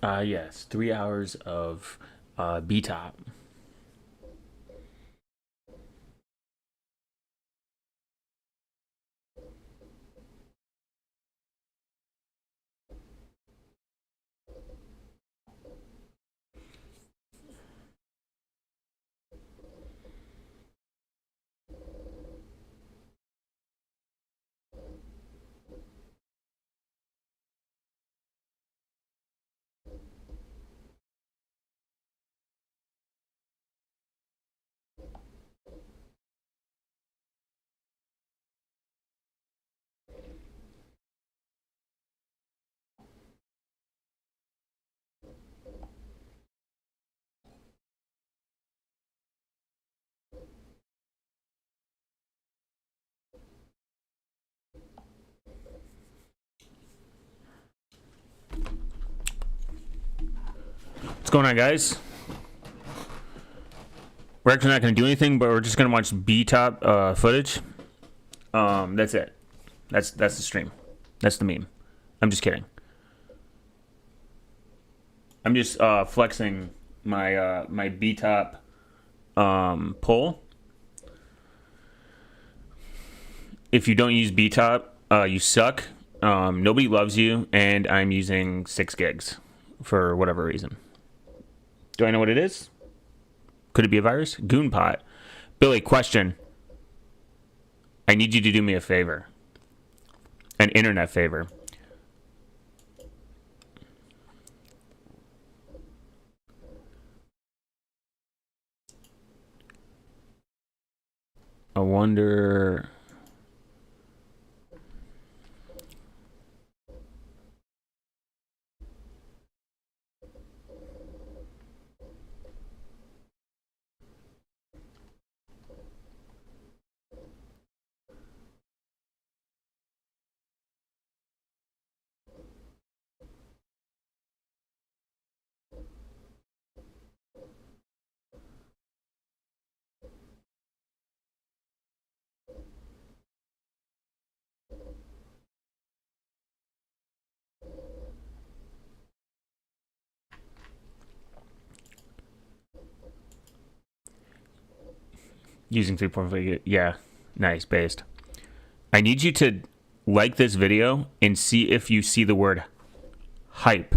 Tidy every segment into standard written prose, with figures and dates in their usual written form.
Yes, 3 hours of B-top. What's going on, guys? We're actually not going to do anything, but we're just going to watch B-top footage. That's it. That's the stream. That's the meme. I'm just kidding. I'm just flexing my my B-top pull. If you don't use B-top, you suck. Nobody loves you, and I'm using 6 gigs for whatever reason. Do I know what it is? Could it be a virus? Goonpot. Billy, question. I need you to do me a favor. An internet favor. I wonder... Using 3.5, yeah, nice, based. I need you to like this video and see if you see the word hype,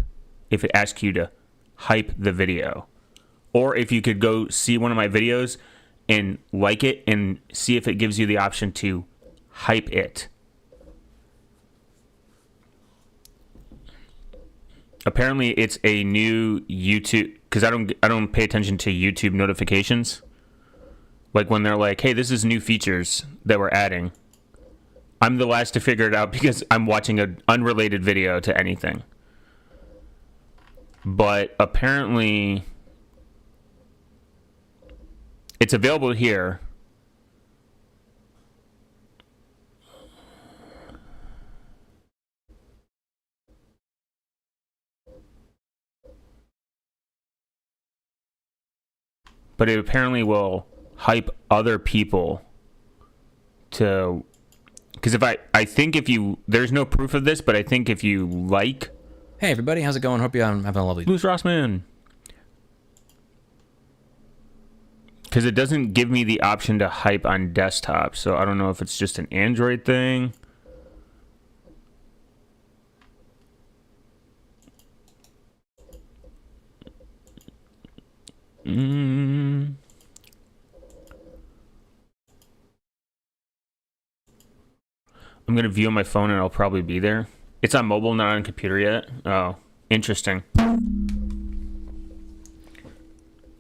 if it asks you to hype the video. Or if you could go see one of my videos and like it and see if it gives you the option to hype it. Apparently it's a new YouTube, because I don't pay attention to YouTube notifications. Like when they're like, hey, this is new features that we're adding. I'm the last to figure it out because I'm watching an unrelated video to anything. But apparently it's available here. But it apparently will hype other people to, because I think if you, there's no proof of this, but I think if you like, hey everybody, how's it going? Hope you're having a lovely day. Bruce Rossman, because it doesn't give me the option to hype on desktop, so I don't know if it's just an Android thing. I'm going to view on my phone and I'll probably be there. It's on mobile, not on computer yet. Oh, interesting.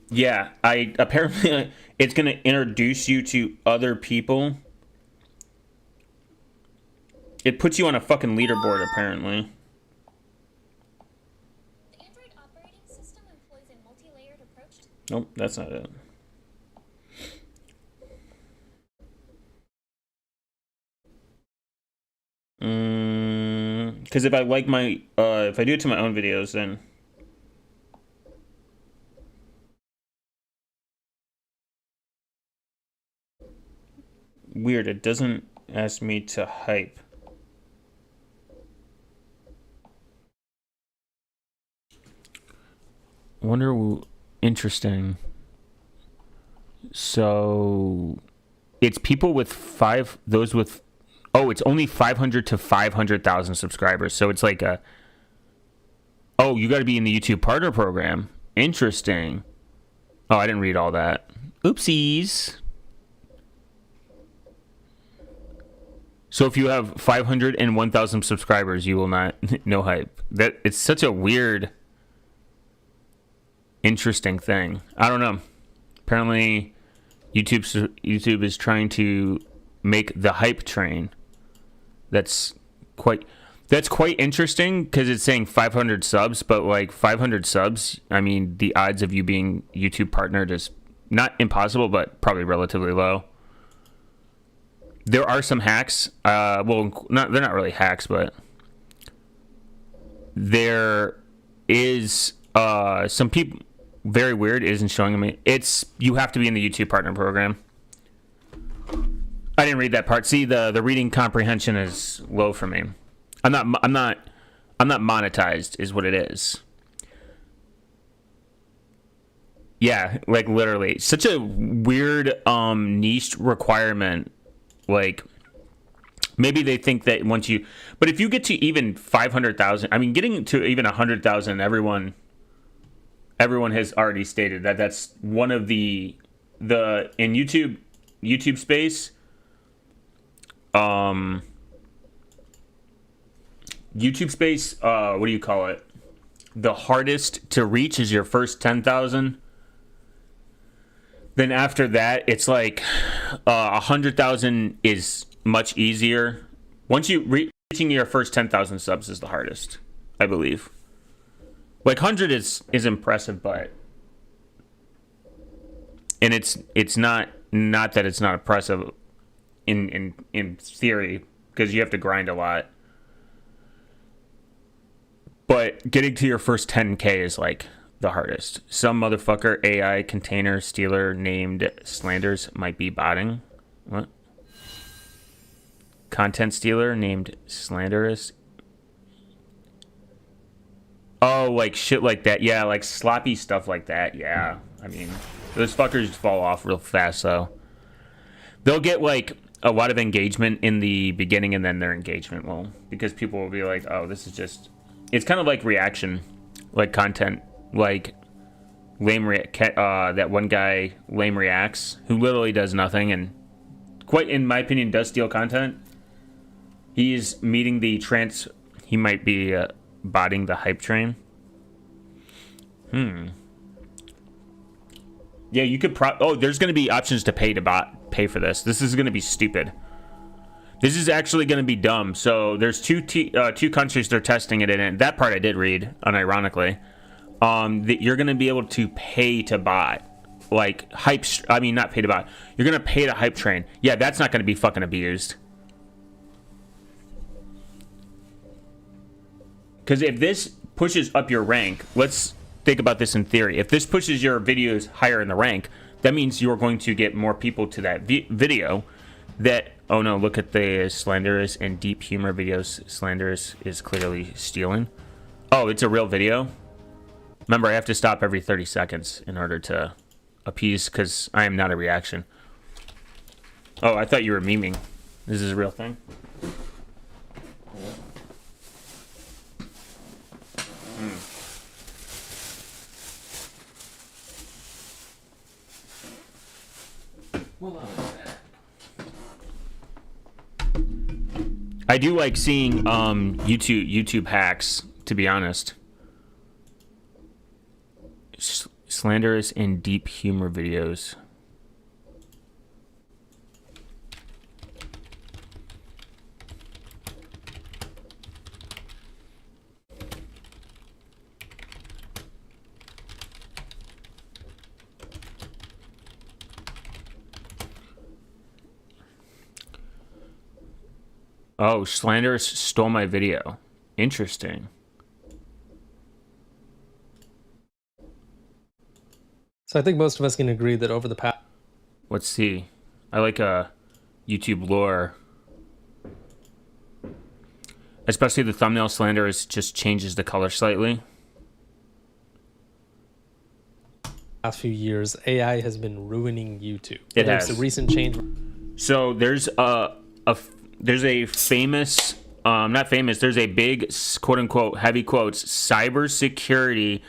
Yeah, apparently it's going to introduce you to other people. It puts you on a fucking leaderboard, apparently. The Android operating system employs a multi-layered approach to... Nope, that's not it. Because if I like my, if I do it to my own videos, then weird. It doesn't ask me to hype. Interesting. So it's people with it's only 500 to 500,000 subscribers. So it's like you got to be in the YouTube partner program. Interesting. Oh, I didn't read all that. Oopsies. So if you have 501,000 subscribers, you will not no hype. That it's such a weird, interesting thing. I don't know. Apparently, YouTube is trying to make the hype train. That's quite interesting because it's saying 500 subs, but like 500 subs, I mean, the odds of you being YouTube partnered is not impossible, but probably relatively low. There are some hacks. They're not really hacks, but there is some people. Very weird. It isn't showing me. You have to be in the YouTube partner program. I didn't read that part. See, the reading comprehension is low for me. I'm not monetized, is what it is. Yeah, like literally, such a weird niche requirement. Like, maybe they think that but if you get to even 500,000, I mean, getting to even 100,000, everyone has already stated that that's one of the in YouTube space. YouTube space, what do you call it? The hardest to reach is your first 10,000. Then after that, it's like 100,000 is much easier. Once you reaching your first 10,000 subs is the hardest, I believe. Like 100 is impressive, but it's not that it's not impressive in theory, because you have to grind a lot. But getting to your first 10K is like the hardest. Some motherfucker AI container stealer named Slanders might be botting. What? Content stealer named Slanderous. Oh, like shit like that. Yeah, like sloppy stuff like that. Yeah. I mean, those fuckers fall off real fast, though. They'll get like a lot of engagement in the beginning, and then their engagement will, because people will be like, oh, this is just, it's kind of like reaction, like content, like that one guy, Lame Reacts, who literally does nothing and quite, in my opinion, does steal content. He's meeting the he might be botting the hype train. Yeah, you could there's going to be options to pay for this. This is going to be stupid. This is actually going to be dumb. So there's two countries they're testing it in, and that part I did read, unironically. That you're going to be able to pay to bot, like hype. I mean, not pay to bot. You're going to pay to hype train. Yeah, that's not going to be fucking abused. Because if this pushes up your rank, let's think about this in theory. If this pushes your videos higher in the rank, that means you're going to get more people to that video. That, oh no, look at the Slanderous and deep humor videos. Slanderous is clearly stealing. Oh, it's a real video? Remember, I have to stop every 30 seconds in order to appease, because I am not a reaction. Oh, I thought you were memeing. This is a real thing? I do like seeing YouTube hacks, to be honest. Slanderous and deep humor videos. Oh, Slanderous stole my video. Interesting. So I think most of us can agree that over the past... Let's see. I like YouTube lore. Especially the thumbnail. Slanderous just changes the color slightly. last few years, AI has been ruining YouTube. It There's has. a recent change. So there's a famous, not famous. There's a big quote unquote heavy quotes cybersecurity,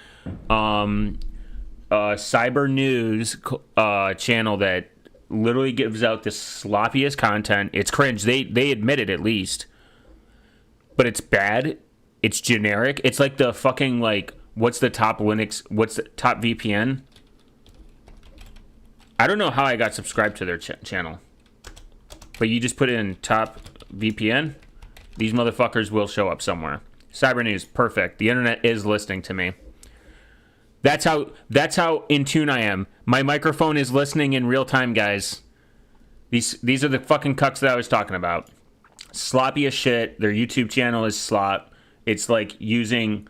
cyber news channel that literally gives out the sloppiest content. It's cringe. They admit it at least, but it's bad. It's generic. It's like the fucking like what's the top Linux? What's the top VPN? I don't know how I got subscribed to their channel. But you just put in top VPN, these motherfuckers will show up somewhere. Cyber news, perfect. The internet is listening to me. That's how in tune I am. My microphone is listening in real time, guys. These are the fucking cucks that I was talking about. Sloppy as shit. Their YouTube channel is slop. It's like using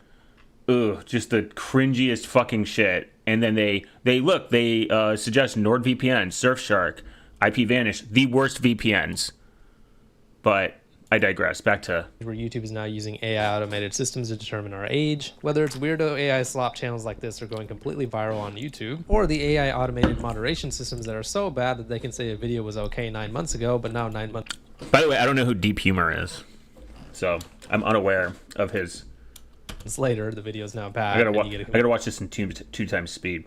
just the cringiest fucking shit. And then they suggest NordVPN, Surfshark, IPVanish, the worst VPNs. But I digress. Back to where YouTube is now using AI automated systems to determine our age. Whether it's weirdo AI slop channels like this are going completely viral on YouTube, or the AI automated moderation systems that are so bad that they can say a video was okay 9 months ago, but now 9 months. By the way, I don't know who Deep Humor is, so I'm unaware of his. Later, the video is now bad. I gotta watch this in two times speed.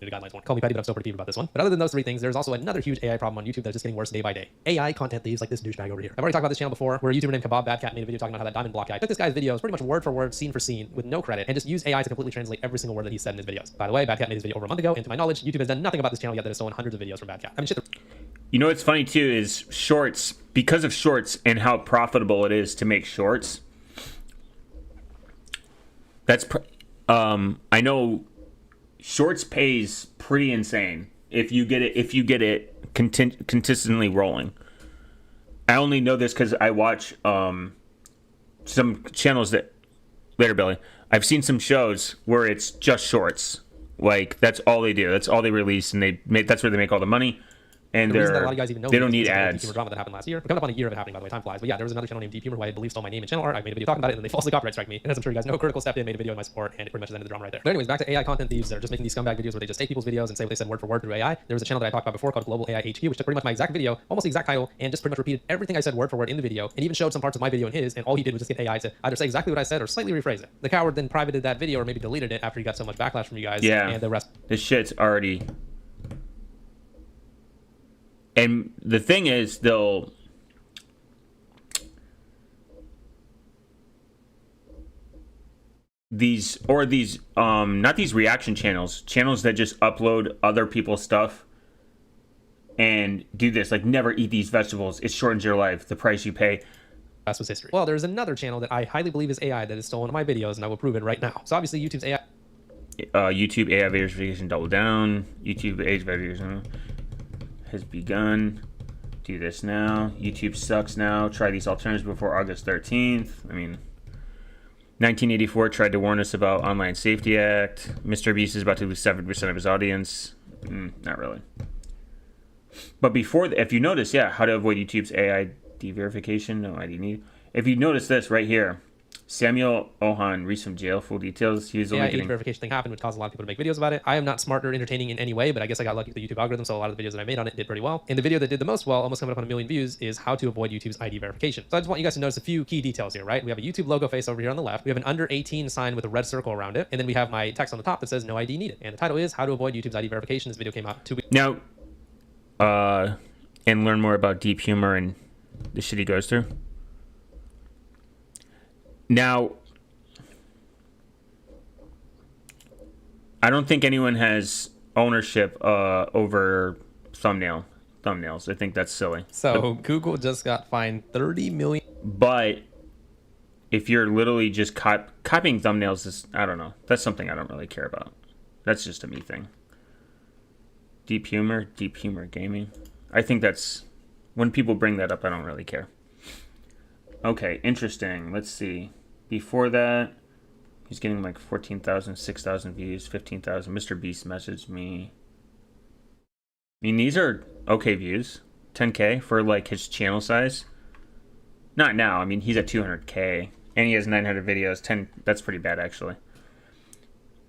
Guidelines won't call me petty, but I'm still pretty peeved about this one. But other than those three things, there's also another huge AI problem on YouTube that's just getting worse day by day. AI content thieves like this douchebag over here. I've already talked about this channel before, where a YouTuber named Kebab Badcat made a video talking about how that diamond block guy took this guy's videos pretty much word for word, scene for scene, with no credit, and just used AI to completely translate every single word that he said in his videos. By the way, Badcat made his video over a month ago, and to my knowledge, YouTube has done nothing about this channel yet that has stolen hundreds of videos from Badcat. I mean, shit. You know what's funny too is shorts, because of shorts and how profitable it is to make shorts. I know shorts pays pretty insane if you get it consistently rolling. I only know this because I watch some channels that later, Billy. I've seen some shows where it's just shorts. Like that's all they do. That's all they release, and that's where they make all the money. And the reason that a lot of you guys even know they don't need Deep ads. Humor drama that happened last year. We're coming up on a year of it happening, by the way. Time flies. But yeah, there was another channel named Deep Humor who I believe stole my name and channel art. I made a video talking about it, and then they falsely copyright strike me. And as I'm sure you guys know, Critical stepped in, made a video in my support, and it pretty much ended the drama right there. But anyways, back to AI content thieves that are just making these scumbag videos where they just take people's videos and say what they said word for word through AI. There was a channel that I talked about before called Global AI HQ, which took pretty much my exact video, almost the exact title, and just pretty much repeated everything I said word for word in the video, and even showed some parts of my video in his, and all he did was just get AI to either say exactly what I said or slightly rephrase it. The coward then privated that video or maybe deleted it after he got so much backlash from you guys. Yeah. And the rest. This shit's already. And the thing is, they'll not these reaction channels that just upload other people's stuff and do this, like never eat these vegetables, it shortens your life, the price you pay. That was history. Well, there's another channel that I highly believe is AI that has stolen my videos, and I will prove it right now. So obviously YouTube's AI. YouTube AI verification double down. YouTube age verification has begun. Do this now. YouTube sucks now. Try these alternatives before August 13th. I mean, 1984 tried to warn us about Online Safety Act. Mr. Beast is about to lose 7% of his audience. Not really. But before, if you notice, how to avoid YouTube's AI de-verification. No ID need. If you notice this right here, Samuel Ohan released from jail. Full details. He was only age verification thing happened, which caused a lot of people to make videos about it. I am not smart or entertaining in any way, but I guess I got lucky with the YouTube algorithm, so a lot of the videos that I made on it did pretty well. And the video that did the most well, almost coming up on 1 million views, is how to avoid YouTube's ID verification. So I just want you guys to notice a few key details here, right? We have a YouTube logo face over here on the left. We have an under 18 sign with a red circle around it. And then we have my text on the top that says no ID needed. And the title is how to avoid YouTube's ID verification. This video came out 2 weeks now. And learn more about Deep Humor and the shit he goes through. Now, I don't think anyone has ownership over thumbnails. I think that's silly. So Google just got fined 30 million. But if you're literally just copying thumbnails, I don't know. That's something I don't really care about. That's just a me thing. Deep humor gaming. I think that's, when people bring that up, I don't really care. Okay, interesting. Let's see. Before that, he's getting like 14,000, 6,000 views, 15,000. Mr. Beast messaged me. I mean, these are okay views. 10K for like his channel size. Not now. I mean, he's at 200K and he has 900 videos. 10. That's pretty bad actually.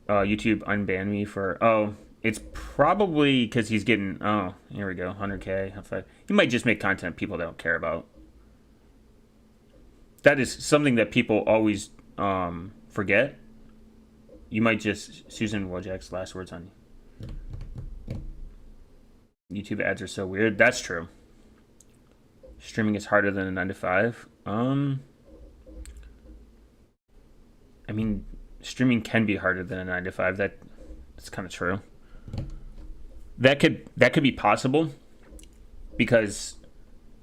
YouTube unbanned me for. Oh, it's probably because he's getting. Oh, here we go. 100K. He might just make content people don't care about. That is something that people always forget. You might just Susan Wojcik's last words on YouTube ads are so weird. That's true. Streaming is harder than a 9 to 5. I mean, streaming can be harder than a 9 to 5. That's kind of true. That could be possible because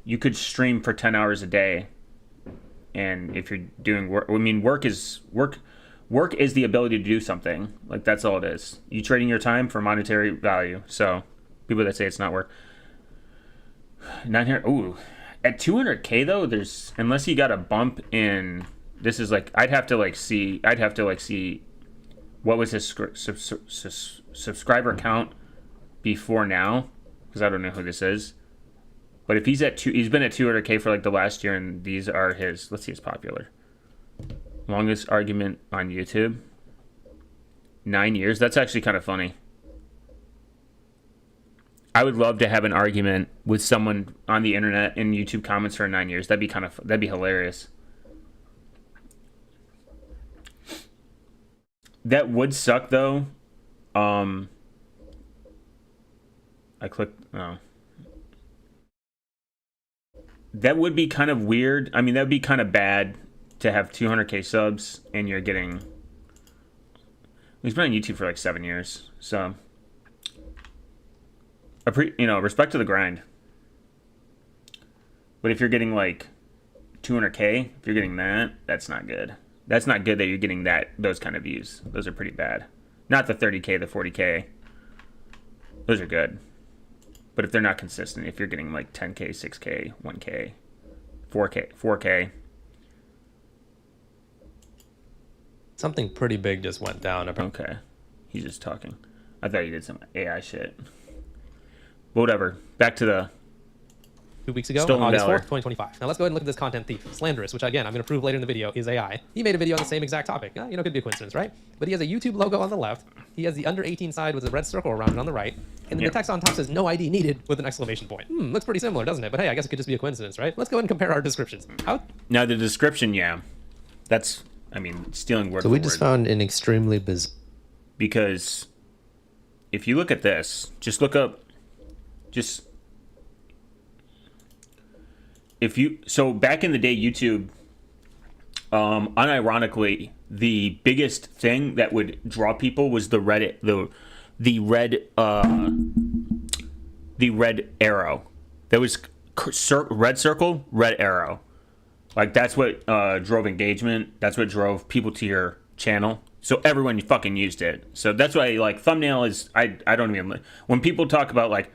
you could stream for 10 hours a day, and if you're doing work, I mean, work is the ability to do something. Like, that's all it is. You trading your time for monetary value. So people that say it's not work. 900. Ooh, at 200K though, there's, unless you got a bump in. This is like, I'd have to see what was his subscriber count before now, because I don't know who this is. But if he's been at 200K for like the last year, and these are his. Let's see, his popular. Longest argument on YouTube. 9 years. That's actually kind of funny. I would love to have an argument with someone on the internet in YouTube comments for 9 years. That'd be hilarious. That would suck though. I clicked. Oh. That would be kind of weird. I mean, that would be kind of bad to have 200K subs and you're getting. He's been on YouTube for like 7 years, so. Respect to the grind. But if you're getting like 200K, if you're getting that, that's not good. That's not good that you're getting those kind of views. Those are pretty bad. Not the 30K, the 40K. Those are good. But if they're not consistent, if you're getting like 10K, 6K, 1K, 4K. Something pretty big just went down. Okay. He's just talking. I thought he did some AI shit. Whatever. Back to the 2 weeks ago, Stolen August Valor. 4th, 2025. Now let's go ahead and look at this content thief. Slanderous, which again, I'm going to prove later in the video, is AI. He made a video on the same exact topic. Could be a coincidence, right? But he has a YouTube logo on the left. He has the under 18 side with a red circle around it on the right. And then the text on top says, no ID needed, with an exclamation point. Looks pretty similar, doesn't it? But hey, I guess it could just be a coincidence, right? Let's go ahead and compare our descriptions. Now, the description, yeah. That's, stealing word So for we word. just found an extremely bizarre. Because if you look at this, just look up, so back in the day, YouTube, unironically, the biggest thing that would draw people was the red arrow. That was red circle, red arrow. Like, that's what drove engagement. That's what drove people to your channel. So everyone fucking used it. So that's why, like, thumbnail is, I don't even, when people talk about, like,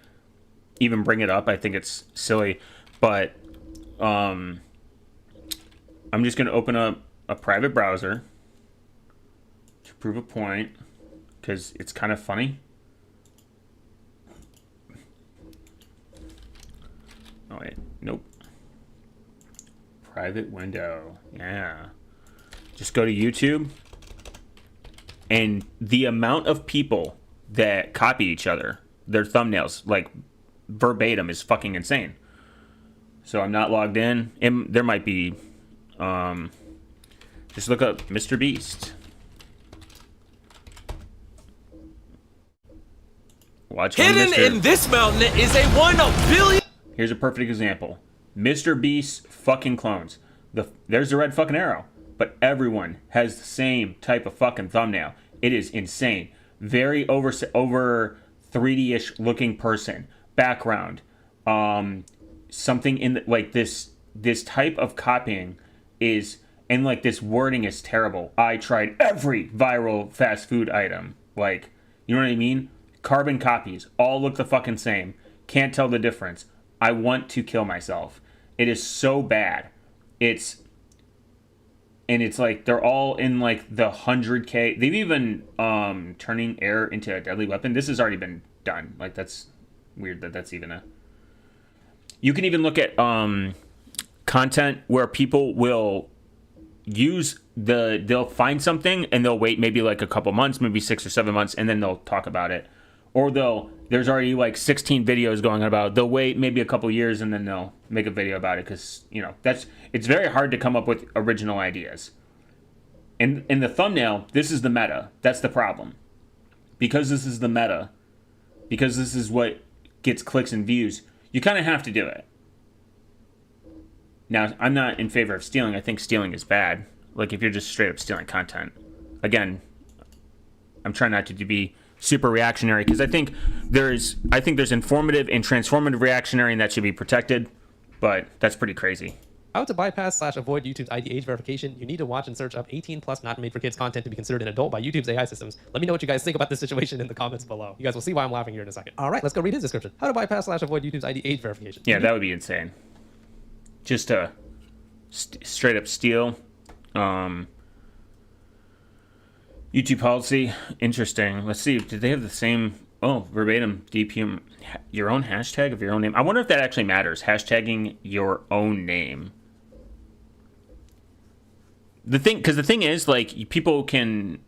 even bring it up, I think it's silly. But I'm just going to open up a private browser to prove a point, because it's kind of funny. Oh, wait. Nope. Private window. Yeah. Just go to YouTube. And the amount of people that copy each other, their thumbnails, like verbatim, is fucking insane. So I'm not logged in. And there might be, just look up Mr. Beast. Watch Hidden in this mountain is a 1 billion. Here's a perfect example. Mr. Beast fucking clones. There's the red fucking arrow. But everyone has the same type of fucking thumbnail. It is insane. Very over 3D-ish looking person. Background. Something in this type of copying is, and like this wording is terrible. I tried every viral fast food item. Like, you know what I mean? Carbon copies. All look the fucking same. Can't tell the difference. I want to kill myself. It is so bad. It's like they're all in like the 100K. They've even turning air into a deadly weapon. This has already been done. Like, that's weird that that's even a. You can even look at content where people will they'll find something and they'll wait maybe like a couple months, maybe 6 or 7 months, and then they'll talk about it. Or there's already like 16 videos going about it. They'll wait maybe a couple years and then they'll make a video about it because, it's very hard to come up with original ideas. And in the thumbnail, this is the meta. That's the problem. Because this is the meta, because this is what gets clicks and views, you kind of have to do it. Now, I'm not in favor of stealing. I think stealing is bad. Like if you're just straight up stealing content. Again, I'm trying not to be super reactionary because I think there's informative and transformative reactionary, and that should be protected. But that's pretty crazy. How to bypass/avoid YouTube's ID age verification. You need to watch and search up 18 plus not made for kids content to be considered an adult by YouTube's AI systems. Let me know what you guys think about this situation in the comments below. You guys will see why I'm laughing here in a second. All right, let's go read his description. How to bypass/avoid YouTube's ID age verification. Yeah, that would be insane. Just to straight up steal. YouTube policy, interesting. Let's see, did they have the same, verbatim, DPM, your own hashtag of your own name? I wonder if that actually matters, hashtagging your own name. Because the thing is, like, people can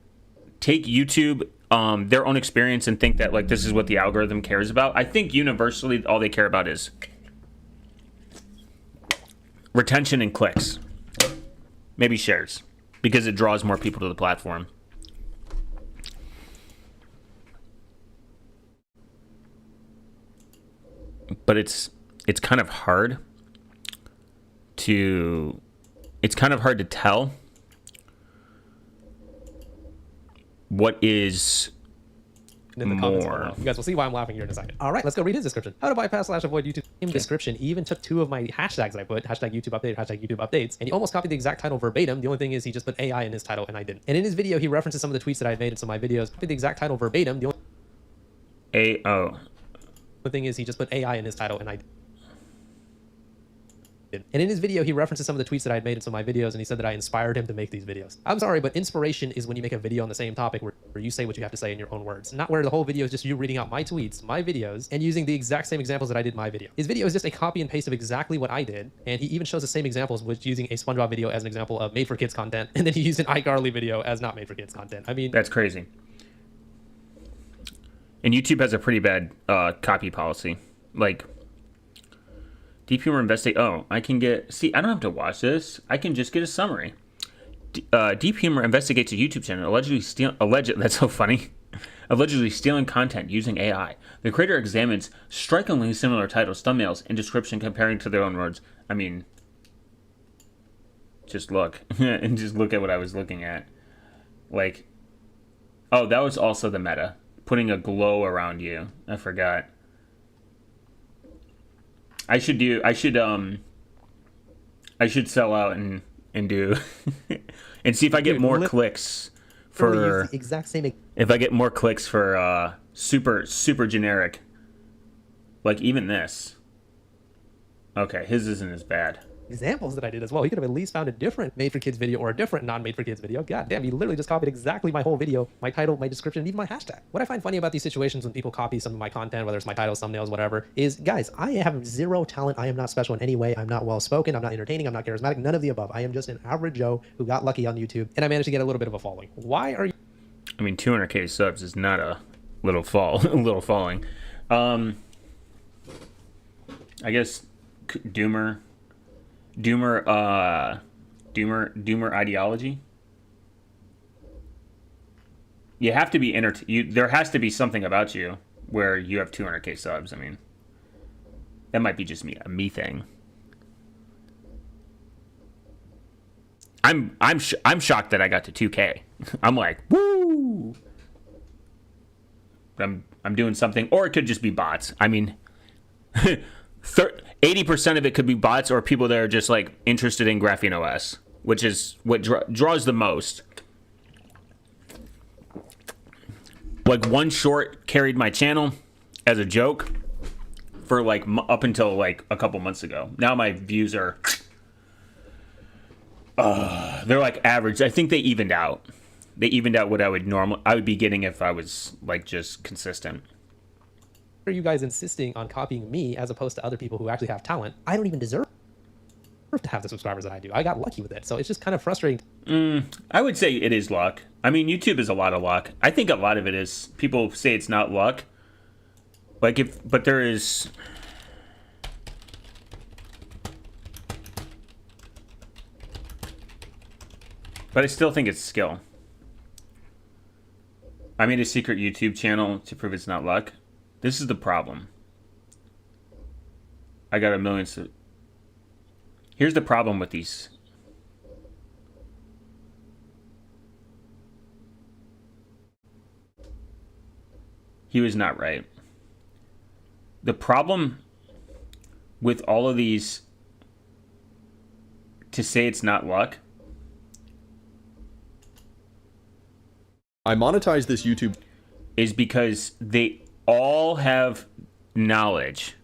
take YouTube, their own experience and think that, like, this is what the algorithm cares about. I think universally all they care about is retention and clicks. Maybe shares, because it draws more people to the platform. But it's kind of hard to tell what is in the comments more. below. You guys will see why I'm laughing here in a second. All right, let's go read his description. How to bypass/avoid YouTube. Same description. He even took 2 of my hashtags that I put, hashtag YouTube update, hashtag YouTube updates, and he almost copied the exact title verbatim. The only thing is he just put AI in his title and I didn't. And in his video, he references some of the tweets that I made in some of my videos, copied the exact title verbatim. The only thing is he just put AI in his title and I didn't. And in his video, he references some of the tweets that I had made in some of my videos, and he said that I inspired him to make these videos. I'm sorry, but inspiration is when you make a video on the same topic where you say what you have to say in your own words, not where the whole video is just you reading out my tweets, my videos, and using the exact same examples that I did in my video. His video is just a copy and paste of exactly what I did, and he even shows the same examples with using a SpongeBob video as an example of made for kids content, and then he used an iCarly video as not made for kids content. I mean, That's crazy. And YouTube has a pretty bad copy policy. Like, Deep Humor investigate. I can get. See, I don't have to watch this. I can just get a summary. Deep Humor investigates a YouTube channel That's so funny. Allegedly stealing content using AI. The creator examines strikingly similar titles, thumbnails, and description comparing to their own words. I mean, just look and just look at what I was looking at. Like, that was also the meta. Putting a glow around you. I forgot. I should sell out and do and see if I get more clicks for the exact same. If I get more clicks for super generic, like even this. Okay, his isn't as bad. Examples that I did as well. He could have at least found a different made for kids video or a different non-made for kids video. God damn, he literally just copied exactly my whole video, my title, my description, and even my hashtag. What I find funny about these situations when people copy some of my content, whether it's my titles, thumbnails, whatever, is, guys, I have zero talent. I am not special in any way. I'm not well spoken. I'm not entertaining. I'm not charismatic. None of the above. I am just an average Joe who got lucky on YouTube, and I managed to get a little bit of a following. Why are you? I mean, 200K subs is not a little falling. I guess Doomer ideology. You have to be there has to be something about you where you have 200K subs. I mean, that might be just a me thing. I'm shocked that I got to 2K. I'm like, woo! I'm doing something, or it could just be bots. I mean, 80% of it could be bots or people that are just like interested in Graphene OS, which is what draws the most. Like one short carried my channel as a joke for like up until like a couple months ago. Now my views are they're like average. I think they evened out. They evened out what I would be getting if I was like just consistent. are you guys insisting on copying me as opposed to other people who actually have talent? I don't even deserve to have the subscribers that I do. I got lucky with it. So it's just kind of frustrating. I would say it is luck. I mean, YouTube is a lot of luck. I think a lot of it is, people say it's not luck. Like but there is... But I still think it's skill. I made a secret YouTube channel to prove it's not luck. This is the problem. I got a million... Here's the problem with these. He was not right. The problem with all of these, to say it's not luck, I monetize this YouTube is because they all have knowledge.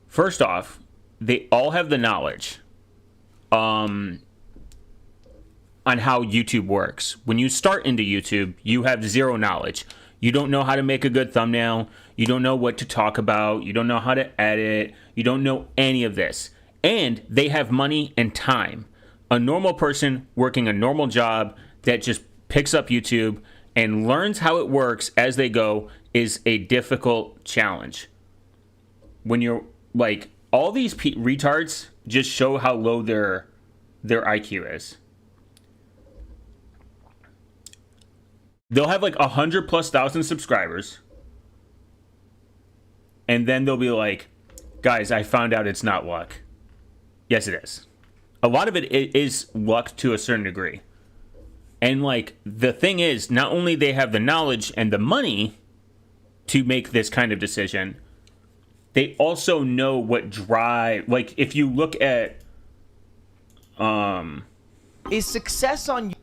First off, they all have the knowledge on how YouTube works. When you start into YouTube, you have zero knowledge. You don't know how to make a good thumbnail. You don't know what to talk about. You don't know how to edit. You don't know any of this. And they have money and time. A normal person working a normal job that just picks up YouTube and learns how it works as they go is a difficult challenge. When you're like, all these retards just show how low their IQ is. They'll have like 100,000+ subscribers, and then they'll be like, guys, I found out it's not luck. Yes, it is. A lot of it is luck to a certain degree. And like, the thing is, not only they have the knowledge and the money to make this kind of decision, they also know what drive, like if you look at Is success on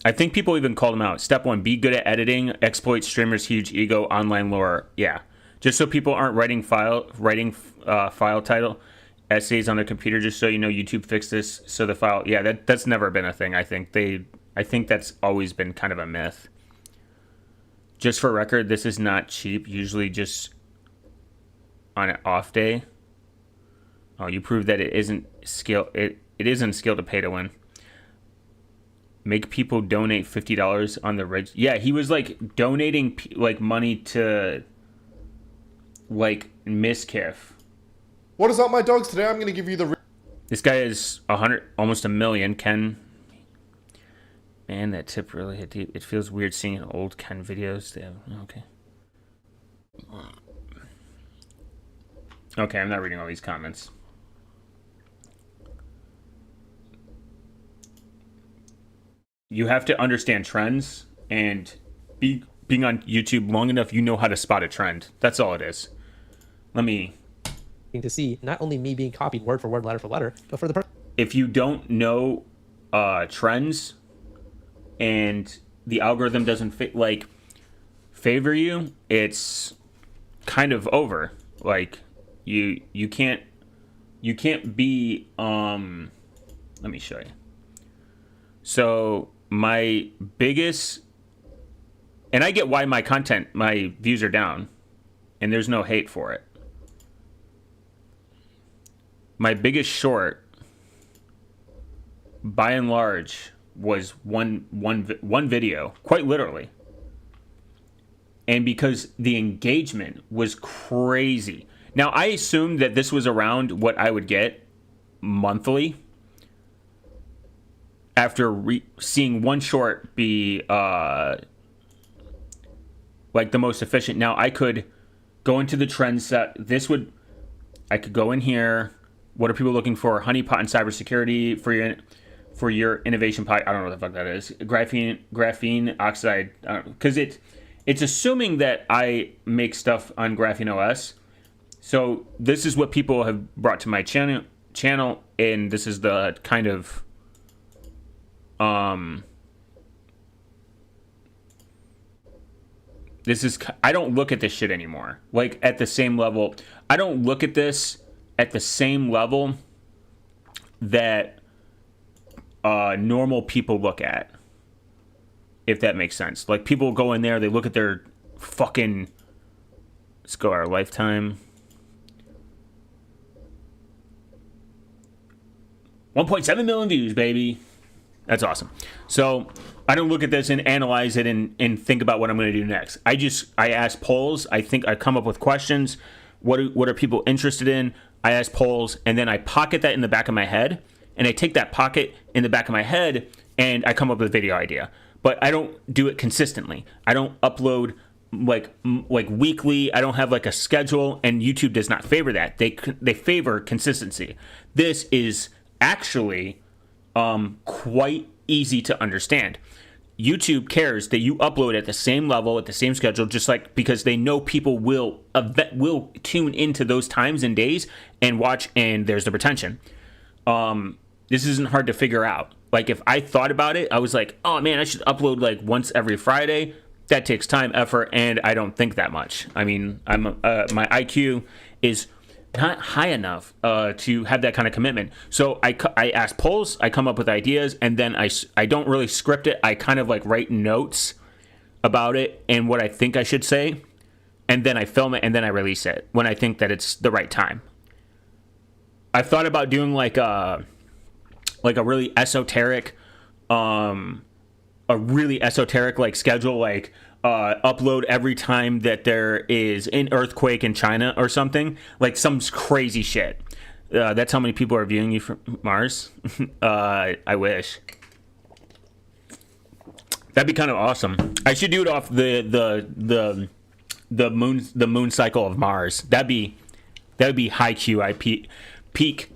I think people even called them out. Step 1, be good at editing, exploit streamers' huge ego, online lore. Yeah. Just so people aren't writing file title essays on their computer, just so you know YouTube fixed this so the file, yeah, that's never been a thing. I think that's always been kind of a myth. Just for record, this is not cheap, usually just on an off day. Oh, you proved that it isn't skill, it isn't skill to pay to win. Make people donate $50 on the reg. Yeah, he was like donating like money to like Miskiff. What is up, my dogs? Today I'm going to give you the... This guy is 100, almost 1 million. Ken. Man, that tip really hit deep. It feels weird seeing old Ken videos. Okay. Okay, I'm not reading all these comments. You have to understand trends, and being on YouTube long enough, you know how to spot a trend. That's all it is. Let me... To see not only me being copied word for word, letter for letter, but for the person. If you don't know trends and the algorithm doesn't favor you, it's kind of over. Like you can't be let me show you. So my biggest, and I get why my views are down, and there's no hate for it. My biggest short, by and large, was one video, quite literally. And because the engagement was crazy. Now, I assumed that this was around what I would get monthly after seeing one short be like the most efficient. Now, I could go into the trend set. I could go in here. What are people looking for? Honeypot and cybersecurity for your innovation pot. I don't know what the fuck that is. Graphene oxide. Because it's assuming that I make stuff on Graphene OS. So this is what people have brought to my channel, and this is the kind of I don't look at this shit anymore. Like at the same level. I don't look at this at the same level that normal people look at. if that makes sense. Like, people go in there, they look at their fucking, let's go our lifetime. 1.7 million views, baby. That's awesome. So I don't look at this and analyze it and think about what I'm going to do next. I ask polls. I come up with questions. What are people interested in? I ask polls, and then I pocket that in the back of my head, and I take that pocket in the back of my head, and I come up with a video idea. But I don't do it consistently. I don't upload like weekly. I don't have like a schedule, and YouTube does not favor that. They favor consistency. This is actually quite easy to understand. YouTube cares that you upload at the same level, at the same schedule, just like because they know people will tune into those times and days and watch, and there's the retention. This isn't hard to figure out. Like, if I thought about it, I was like, oh man, I should upload like once every Friday. That takes time, effort, and I don't think that much. I mean, my IQ is not high enough to have that kind of commitment. So I ask polls, I come up with ideas, and then I don't really script it. I kind of like write notes about it and what I think I should say, and then I film it, and then I release it when I think that it's the right time. I've thought about doing like a really esoteric, like schedule, like upload every time that there is an earthquake in China or something, like some crazy shit. That's how many people are viewing you from Mars. I wish. That'd be kind of awesome. I should do it off the moon cycle of Mars. That would be high QI peak.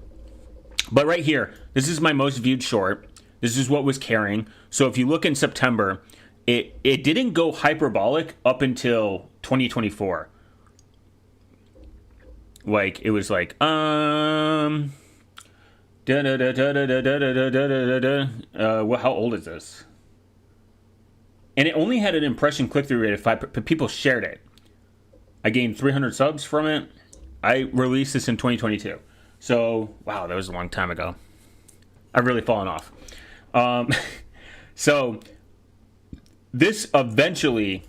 But right here, this is my most viewed short. This is what was carrying. So if you look in September, it didn't go hyperbolic up until 2024. Like, it was like, how old is this? And it only had an impression click-through rate of 5, but people shared it. I gained 300 subs from it. I released this in 2022. So, wow, that was a long time ago. I've really fallen off. So this eventually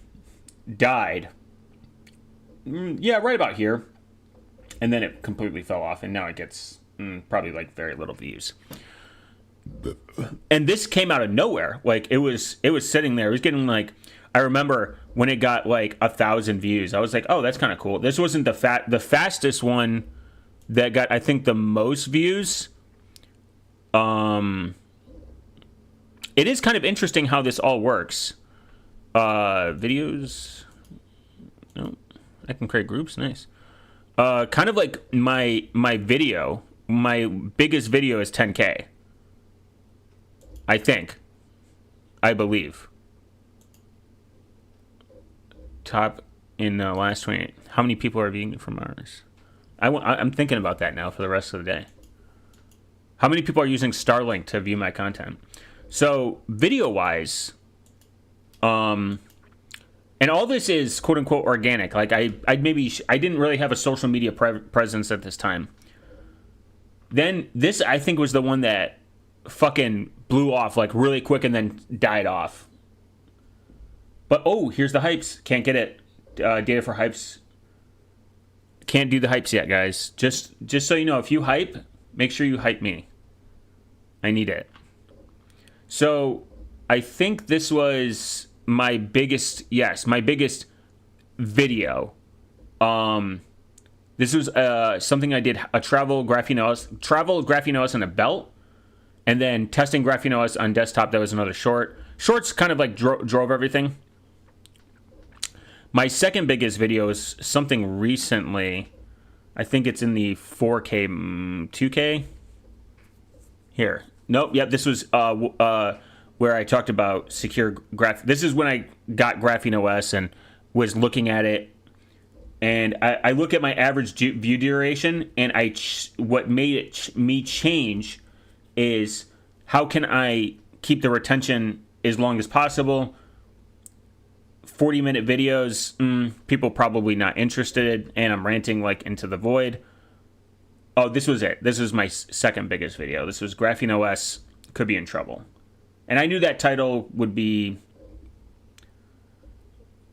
died. Yeah, right about here. And then it completely fell off, and now it gets probably like very little views. And this came out of nowhere. Like, it was sitting there. It was getting like, I remember when it got like 1,000 views. I was like, oh, that's kind of cool. This wasn't the fastest one that got, I think, the most views. It is kind of interesting how this all works. Videos. No, I can create groups. Nice. Kind of like my video. My biggest video is 10K. I believe. Top in the last 28. How many people are viewing from Mars? I'm thinking about that now for the rest of the day. How many people are using Starlink to view my content? So video-wise, and all this is quote unquote organic. Like I didn't really have a social media presence at this time. Then this, I think, was the one that fucking blew off like really quick and then died off. But oh, here's the hypes. Can't get it. Data for hypes. Can't do the hypes yet, guys. Just so you know, if you hype, make sure you hype me. I need it. So I think this was my biggest video. This was something I did, a travel Graphene OS and a belt, and then testing Graphene OS on desktop. That was another short. Shorts kind of like drove everything. My second biggest video is something recently. I think it's in the 4K, 2K. Here. Nope. Yep. This was where I talked about secure graph. This is when I got Graphene OS and was looking at it. And I look at my average view duration, and what made me change is how can I keep the retention as long as possible. 40-minute videos, people probably not interested, and I'm ranting like into the void. Oh, this was it. This was my second biggest video. This was Graphene OS could be in trouble. And I knew that title would be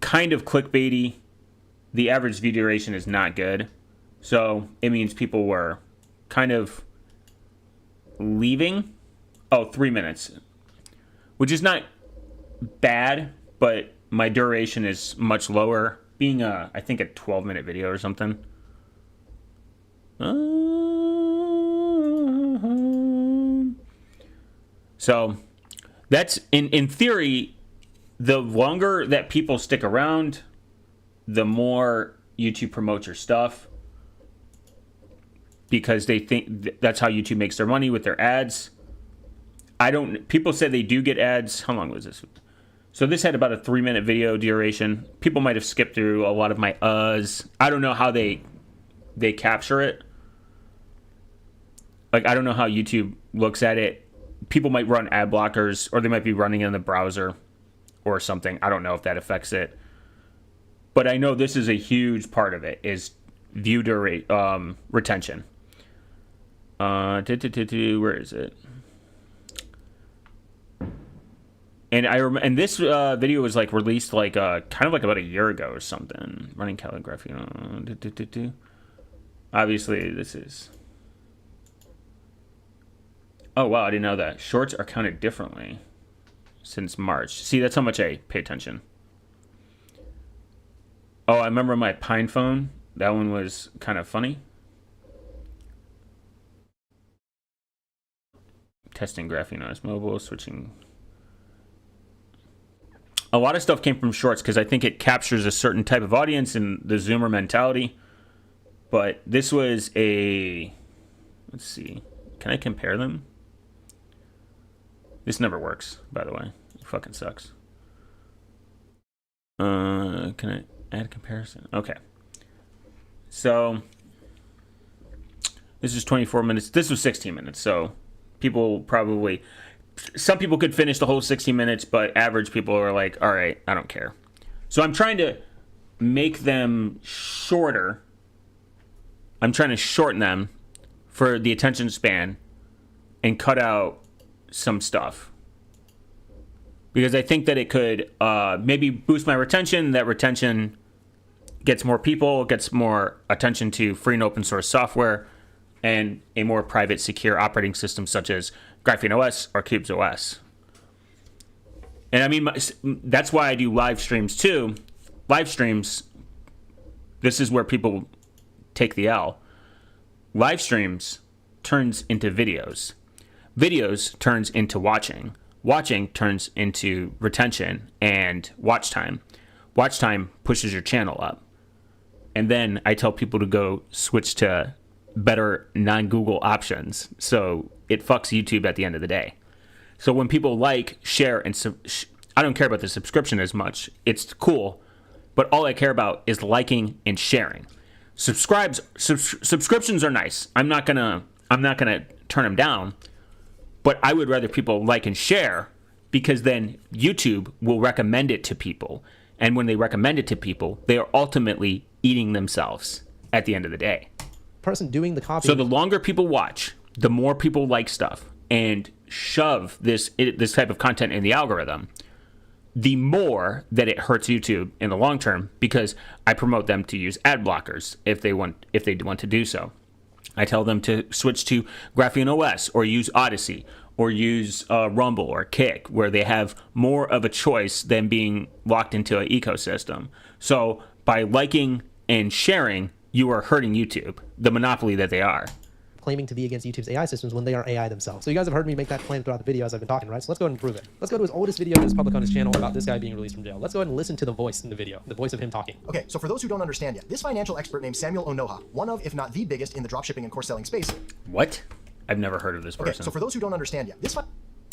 kind of clickbaity. The average view duration is not good. So it means people were kind of leaving. Oh, 3 minutes. Which is not bad, but my duration is much lower. Being I think a 12-minute video or something. So that's in theory, the longer that people stick around, the more YouTube promotes your stuff, because they think that's how YouTube makes their money with their ads. People say they do get ads. How long was this? So this had about a 3-minute video duration. People might have skipped through a lot of my uhs. I don't know how they capture it. Like, I don't know how YouTube looks at it. People might run ad blockers, or they might be running in the browser or something. I don't know if that affects it. But I know this is a huge part of it, is view retention. Where is it? And and this video was like released like kind of like about a year ago or something. Running calligraphy. Obviously, this is. Oh wow, I didn't know that. Shorts are counted differently since March. See, that's how much I pay attention. Oh, I remember my Pine phone. That one was kind of funny. Testing graphene OS mobile, switching. A lot of stuff came from shorts because I think it captures a certain type of audience and the Zoomer mentality. But this was a... Let's see. Can I compare them? This never works, by the way. It fucking sucks. Can I add a comparison? Okay. So, this is 24 minutes. This was 16 minutes, so people probably... Some people could finish the whole 60 minutes, but average people are like, all right, I don't care. So I'm trying to make them shorter. I'm trying to shorten them for the attention span and cut out some stuff. Because I think that it could maybe boost my retention. That retention gets more people, gets more attention to free and open source software, and a more private, secure operating system such as Graphene OS or Cubes OS. And I mean, that's why I do live streams too. Live streams, this is where people take the L. Live streams turns into videos. Videos turns into watching. Watching turns into retention and watch time. Watch time pushes your channel up. And then I tell people to go switch to better non-Google options. So it fucks YouTube at the end of the day. So when people like, share, and I don't care about the subscription as much. It's cool. But all I care about is liking and sharing. Subscriptions are nice. I'm not gonna turn them down. But I would rather people like and share, because then YouTube will recommend it to people. And when they recommend it to people, they are ultimately eating themselves at the end of the day. Person doing the copy. So the longer people watch, the more people like stuff and shove this type of content in the algorithm, the more that it hurts YouTube in the long term, because I promote them to use ad blockers if they want to do so. I tell them to switch to Graphene OS or use Odyssey or use Rumble or Kick, where they have more of a choice than being locked into an ecosystem. So by liking and sharing, you are hurting YouTube, the monopoly that they are. Claiming to be against YouTube's AI systems when they are AI themselves. So you guys have heard me make that claim throughout the video as I've been talking, right? So let's go ahead and prove it. Let's go to his oldest video that is public on his channel about this guy being released from jail. Let's go ahead and listen to the voice in the video, the voice of him talking. Okay, so for those who don't understand yet, this financial expert named Samuel Onoha, one of, if not the biggest in the dropshipping and course selling space. What? I've never heard of this person. Okay, so for those who don't understand yet, this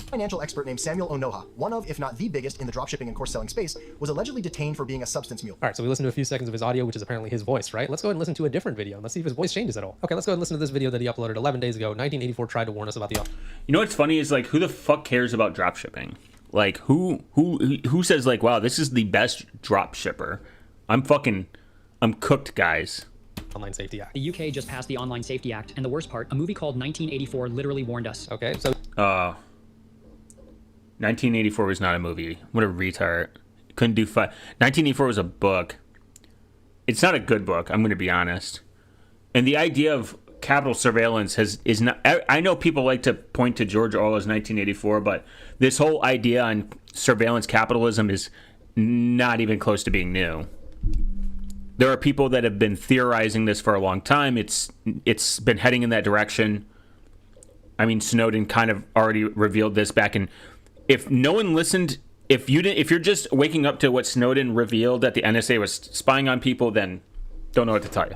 financial expert named Samuel Onoha, one of, if not the biggest in the dropshipping and course selling space, was allegedly detained for being a substance mule. All right, so we listened to a few seconds of his audio, which is apparently his voice, right? Let's go ahead and listen to a different video, and let's see if his voice changes at all. Okay, let's go ahead and listen to this video that he uploaded 11 days ago. 1984 tried to warn us about the... You know what's funny is, like, who the fuck cares about dropshipping? Like, who says, like, wow, this is the best dropshipper? I'm cooked, guys. Online Safety Act. The UK just passed the Online Safety Act, and the worst part, a movie called 1984 literally warned us. Okay, so... 1984 was not a movie. What a retard. couldn't do 1984 was a book. It's not a good book. I'm going to be honest. And the idea of capital surveillance is not. I know people like to point to George Orwell's 1984, but this whole idea on surveillance capitalism is not even close to being new. There are people that have been theorizing this for a long time. It's been heading in that direction. I mean, Snowden kind of already revealed this back in. If no one listened, if you're just waking up to what Snowden revealed that the NSA was spying on people, then don't know what to tell you.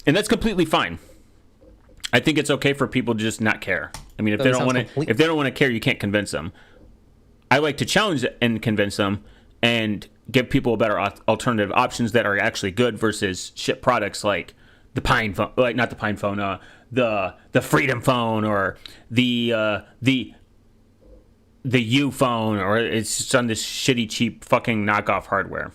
And that's completely fine. I think it's okay for people to just not care. I mean, if they don't want to care, you can't convince them. I like to challenge and convince them and give people better alternative options that are actually good versus shit products like the Pine phone, like not the Pine phone, the Freedom phone or the U phone, or it's just on this shitty, cheap, fucking knockoff hardware.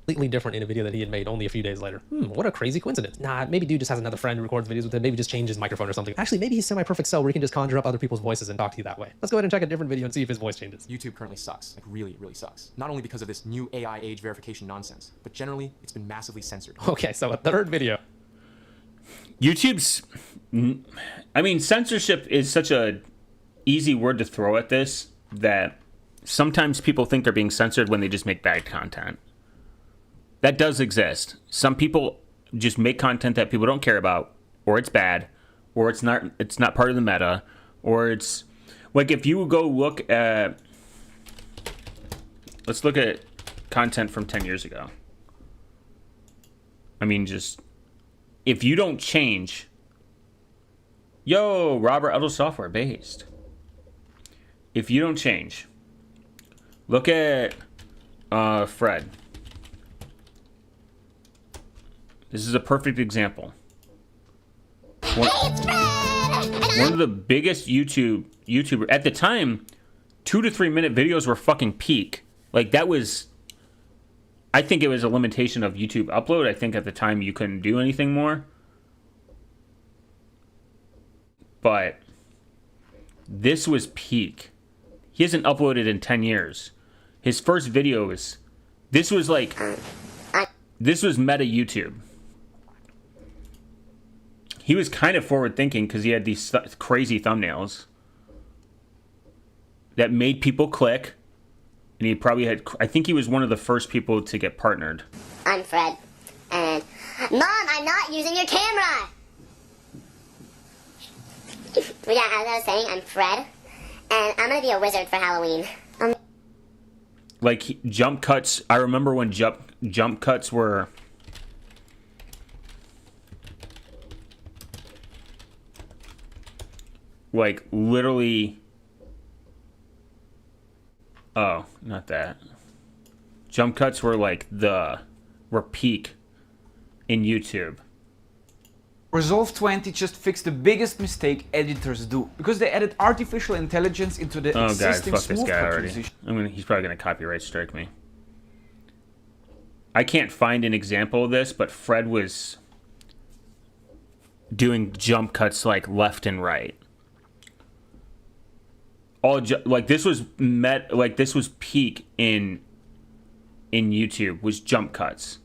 Completely different in a video that he had made only a few days later. What a crazy coincidence. Nah, maybe dude just has another friend who records videos with him. Maybe just change his microphone or something. Actually, maybe he's semi-perfect cell where he can just conjure up other people's voices and talk to you that way. Let's go ahead and check a different video and see if his voice changes. YouTube currently sucks. Like really, really sucks. Not only because of this new AI age verification nonsense, but generally it's been massively censored. Okay, so a third video. YouTube's, I mean, censorship is such a easy word to throw at this that sometimes people think they're being censored when they just make bad content. That does exist. Some people just make content that people don't care about, or it's bad, or it's not part of the meta, or it's like if you go look at, let's look at content from 10 years ago. I mean, just if you don't change, yo, Robert Otto Software based. If you don't change, look at Fred. This is a perfect example. One of the biggest YouTuber at the time, 2 to 3 minute videos were fucking peak. Like that was, I think it was a limitation of YouTube upload. I think at the time you couldn't do anything more. But this was peak. He hasn't uploaded in 10 years. His first video was, this was meta YouTube. He was kind of forward thinking because he had these crazy thumbnails that made people click. And he probably had, I think he was one of the first people to get partnered. I'm Fred, and Mom, I'm not using your camera! Yeah, as I was saying, I'm Fred, and I'm gonna be a wizard for Halloween. Like, jump cuts, I remember when jump cuts were... like, literally... Oh, not that. Jump cuts were like were peak in YouTube. Resolve 20 just fixed the biggest mistake editors do, because they added artificial intelligence into the existing smooth cut transition. He's probably gonna copyright strike me. I can't find an example of this, but Fred was doing jump cuts like left and right. This was peak in YouTube was jump cuts.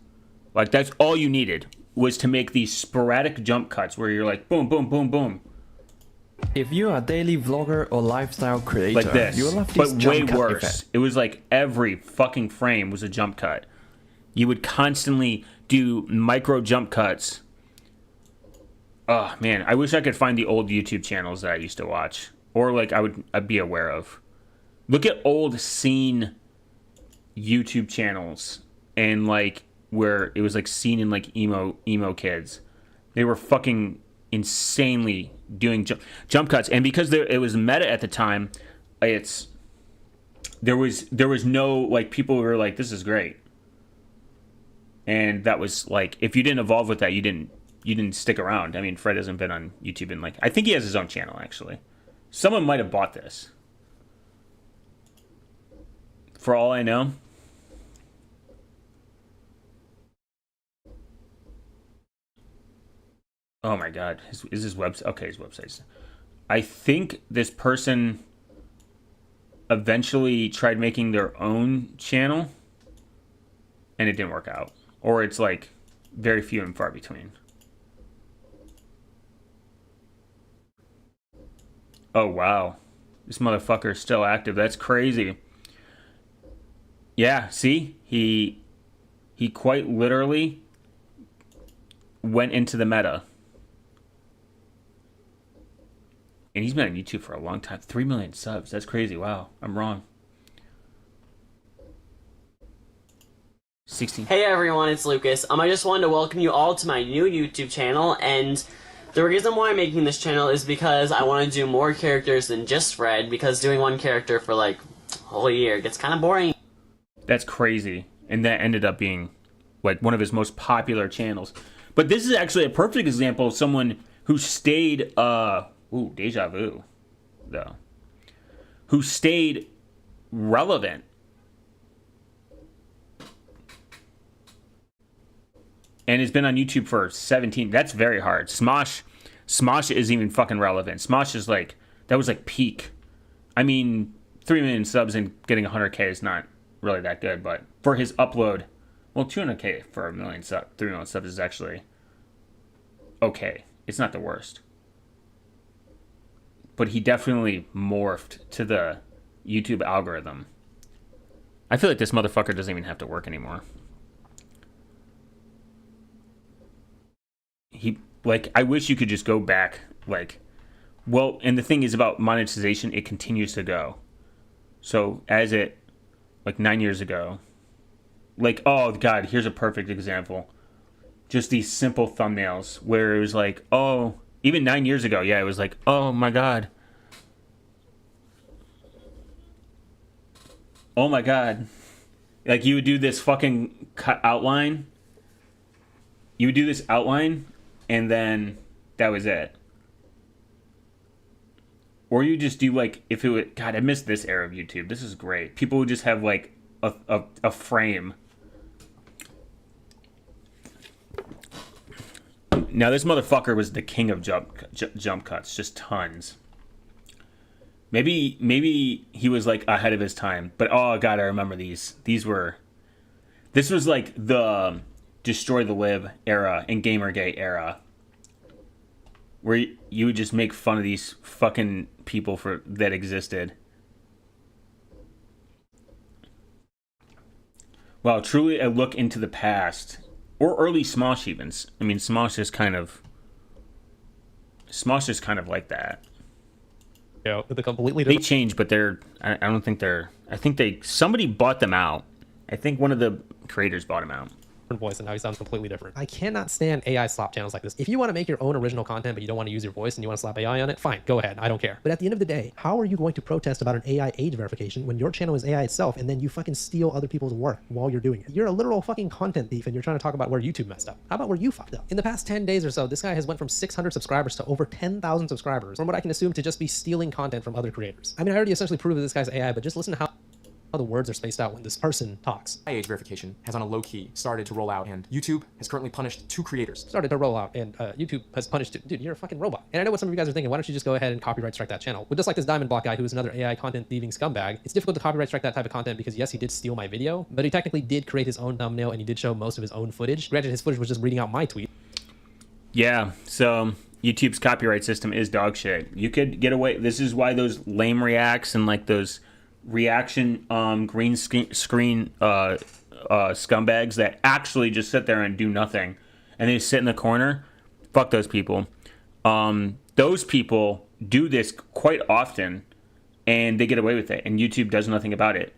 Like that's all you needed was to make these sporadic jump cuts where you're like boom, boom, boom, boom. If you're a daily vlogger or lifestyle creator, like this, you'll have this but way jump cut worse. effect. It was like every fucking frame was a jump cut. You would constantly do micro jump cuts. Oh man, I wish I could find the old YouTube channels that I used to watch. Or like I'd be aware of. Look at old scene YouTube channels and like where it was like scene in like emo kids. They were fucking insanely doing jump cuts, and because it was meta at the time, there was no like people were like this is great, and that was like if you didn't evolve with that you didn't stick around. I mean, Fred hasn't been on YouTube in like I think he has his own channel actually. Someone might have bought this. For all I know. Oh my god. Is his website? Okay, his website's... I think this person eventually tried making their own channel. and it didn't work out. Or it's like very few and far between. Oh, wow. This motherfucker is still active. That's crazy. Yeah, see? He quite literally went into the meta. And he's been on YouTube for a long time. 3 million subs. That's crazy. Wow. I'm wrong. 16. Hey everyone, it's Lucas. I just wanted to welcome you all to my new YouTube channel, and the reason why I'm making this channel is because I want to do more characters than just Fred, because doing one character for like a whole year gets kind of boring. That's crazy. And that ended up being like one of his most popular channels. But this is actually a perfect example of someone who stayed, ooh, deja vu, though. Who stayed relevant. And has been on YouTube for 17. That's very hard. Smosh isn't even fucking relevant. Smosh is like, that was like peak. I mean, 3 million subs and getting 100K is not really that good, but for his upload, well, 200K for 3 million subs is actually okay. It's not the worst. But he definitely morphed to the YouTube algorithm. I feel like this motherfucker doesn't even have to work anymore. I wish you could just go back, well, and the thing is about monetization, it continues to go. So as it, 9 years ago, oh God, here's a perfect example. Just these simple thumbnails where it was like, oh, even 9 years ago, yeah, it was like, oh my God. Oh my God. You would do this fucking outline. You would do this outline, and then that was it. Or you just do if it would, God, I miss this era of YouTube. This is great. People would just have a frame. Now this motherfucker was the king of jump cuts, just tons. Maybe he was ahead of his time, but oh God, I remember these. This was the Destroy the Lib era and Gamergate era, where you would just make fun of these fucking people that existed. Wow, truly a look into the past, or early Smosh even. I mean, Smosh is kind of like that. Yeah, the completely different. They changed, but I don't think they're. I think somebody bought them out. I think one of the creators bought them out. Voice and how he sounds completely different. I cannot stand AI slap channels like this. If you want to make your own original content but you don't want to use your voice and you want to slap AI on it, fine, go ahead, I don't care. But at the end of the day, how are you going to protest about an AI age verification when your channel is AI itself and then you fucking steal other people's work while you're doing it? You're a literal fucking content thief and you're trying to talk about where YouTube messed up. How about where you fucked up? In the past 10 days or so, this guy has went from 600 subscribers to over 10,000 subscribers, from what I can assume to just be stealing content from other creators. I mean, I already essentially proved that this guy's AI, but just listen to how the words are spaced out when this person talks. Age verification has on a low key started to roll out, and YouTube has currently punished 2 creators. Started to roll out, and YouTube has punished 2. Dude, you're a fucking robot. And I know what some of you guys are thinking. Why don't you just go ahead and copyright strike that channel? But just like this Diamond Block guy, who is another AI content thieving scumbag, it's difficult to copyright strike that type of content because yes, he did steal my video, but he technically did create his own thumbnail and he did show most of his own footage. Granted, his footage was just reading out my tweet. Yeah, so YouTube's copyright system is dog shit. You could get away. This is why those lame reacts and those reaction green screen scumbags that actually just sit there and do nothing and they sit in the corner, fuck those people. Those people do this quite often and they get away with it and YouTube does nothing about it.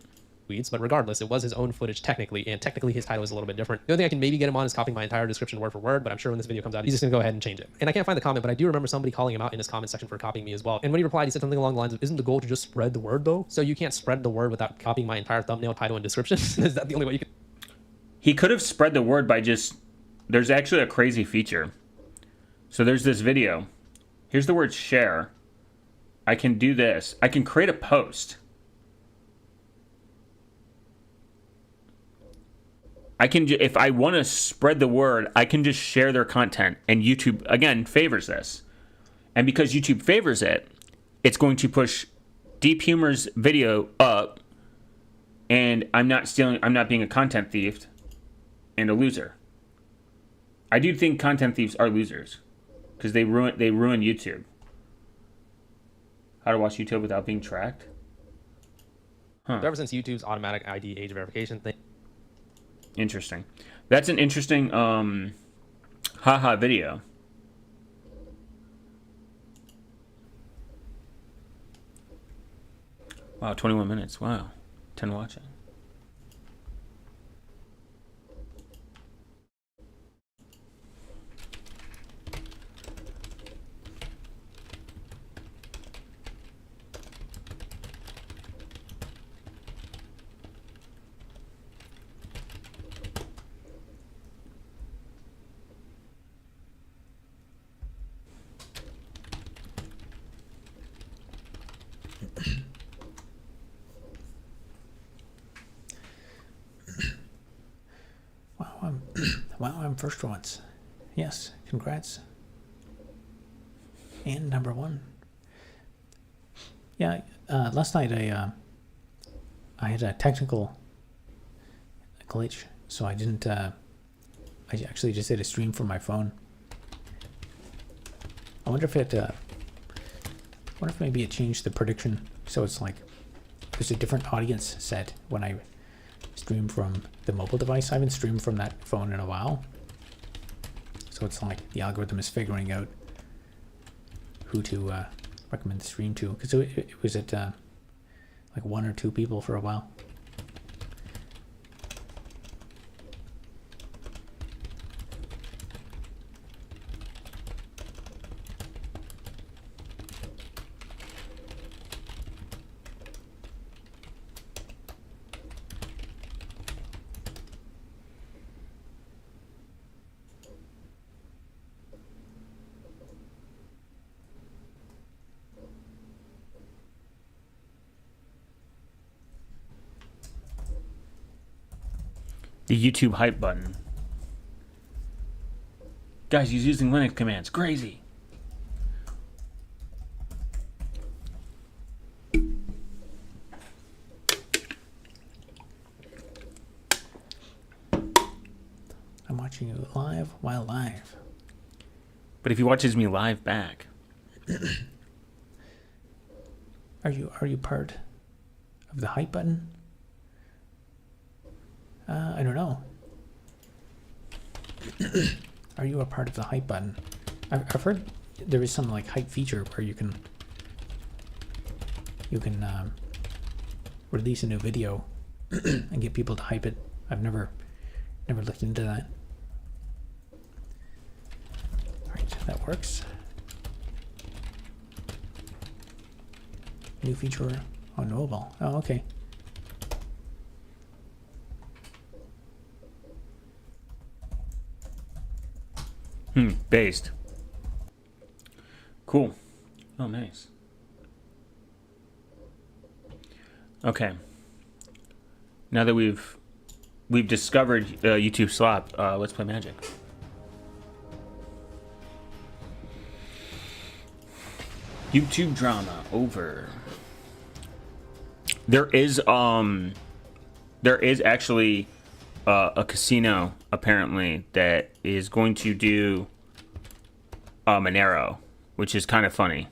But regardless, it was his own footage technically, and technically his title is a little bit different. The only thing I can maybe get him on is copying my entire description word for word, but I'm sure when this video comes out, he's just gonna go ahead and change it. And I can't find the comment, but I do remember somebody calling him out in his comment section for copying me as well. And when he replied, he said something along the lines of, isn't the goal to just spread the word though? So you can't spread the word without copying my entire thumbnail, title, and description? Is that the only way you can? He could have spread the word by there's actually a crazy feature. So there's this video. Here's the word share. I can do this. I can create a post. I can, if I want to spread the word, I can just share their content. And YouTube, again, favors this. And because YouTube favors it, it's going to push Deep Humor's video up. And I'm not being a content thief. and a loser. I do think content thieves are losers because they ruin YouTube. How to watch YouTube without being tracked? Huh. Ever since YouTube's automatic ID age verification thing. Interesting. That's an interesting haha video. Wow, 21 minutes. Wow. 10 watching. Wow, I'm first for once. Yes, congrats. And number one. Yeah, last night I had a technical glitch, so I didn't. I actually just did a stream from my phone. I wonder if it. Wonder if maybe it changed the prediction, so it's like there's a different audience set when I stream from the mobile device. I haven't streamed from that phone in a while, so it's like the algorithm is figuring out who to recommend the stream to, because it was at like 1 or 2 people for a while. The YouTube hype button. Guys, he's using Linux commands. Crazy. I'm watching you live while live. But if he watches me live back. Are you part of the hype button? I don't know. Are you a part of the hype button? I've heard there is some like hype feature where you can release a new video and get people to hype it. I've never looked into that. All right, that works. New feature on mobile. Oh, okay. Based. Cool. Oh, nice. Okay. Now that we've discovered YouTube slop, let's play Magic. YouTube drama over. There is actually a casino apparently that is going to do Monero, which is kind of funny.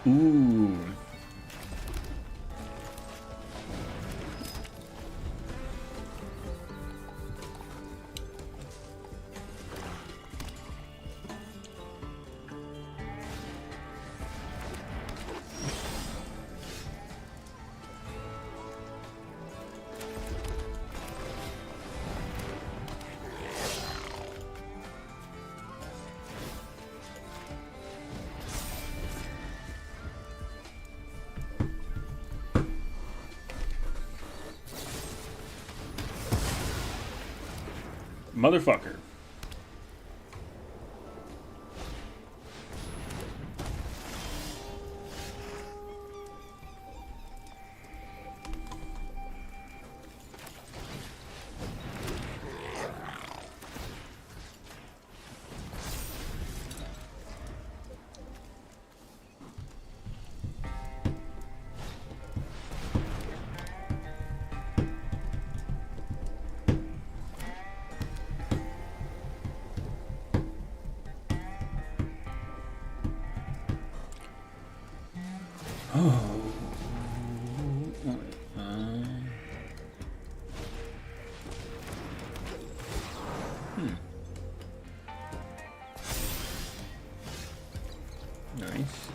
Ooh. Motherfucker. Nice.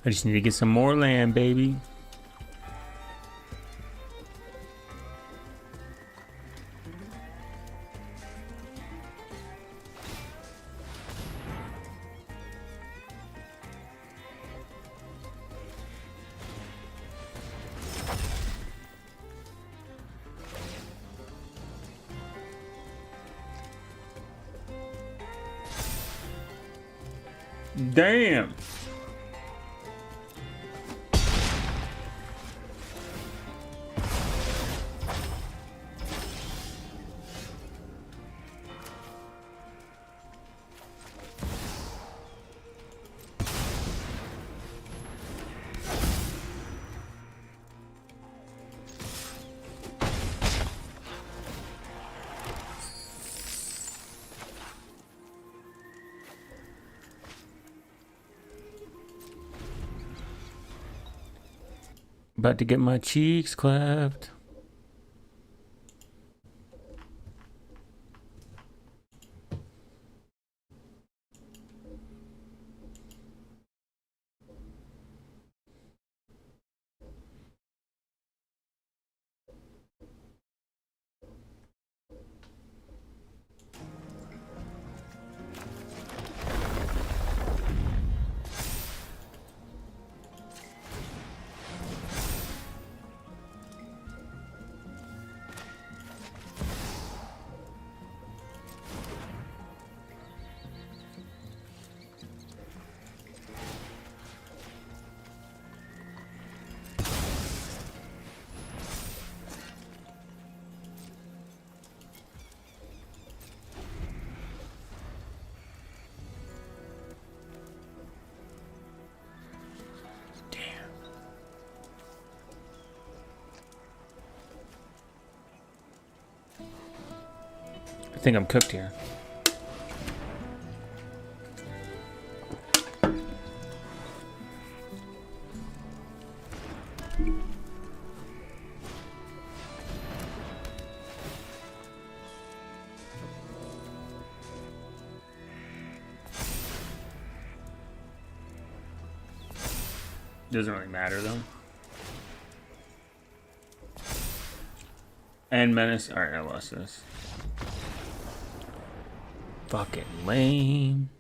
I just need to get some more land, baby. Damn. About to get my cheeks clapped. I think I'm cooked here. Doesn't really matter though. And menace. Alright, I lost this. Fucking lame.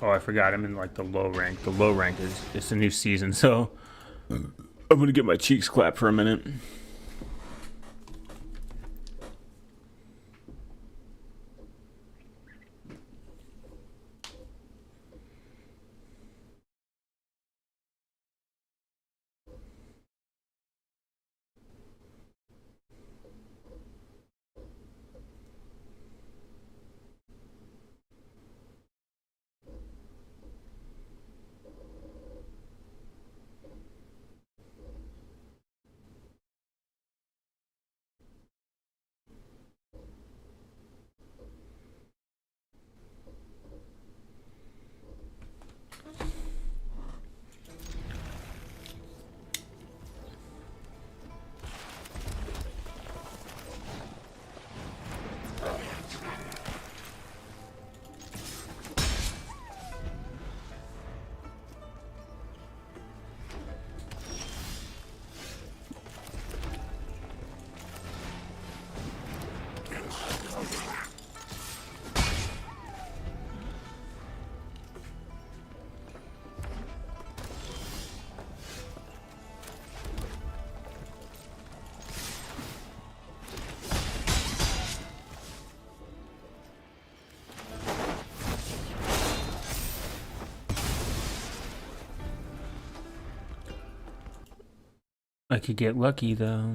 Oh, I forgot. I'm in like the low rank. The low rank is it's a new season, so I'm gonna get my cheeks clapped for a minute. I could get lucky though.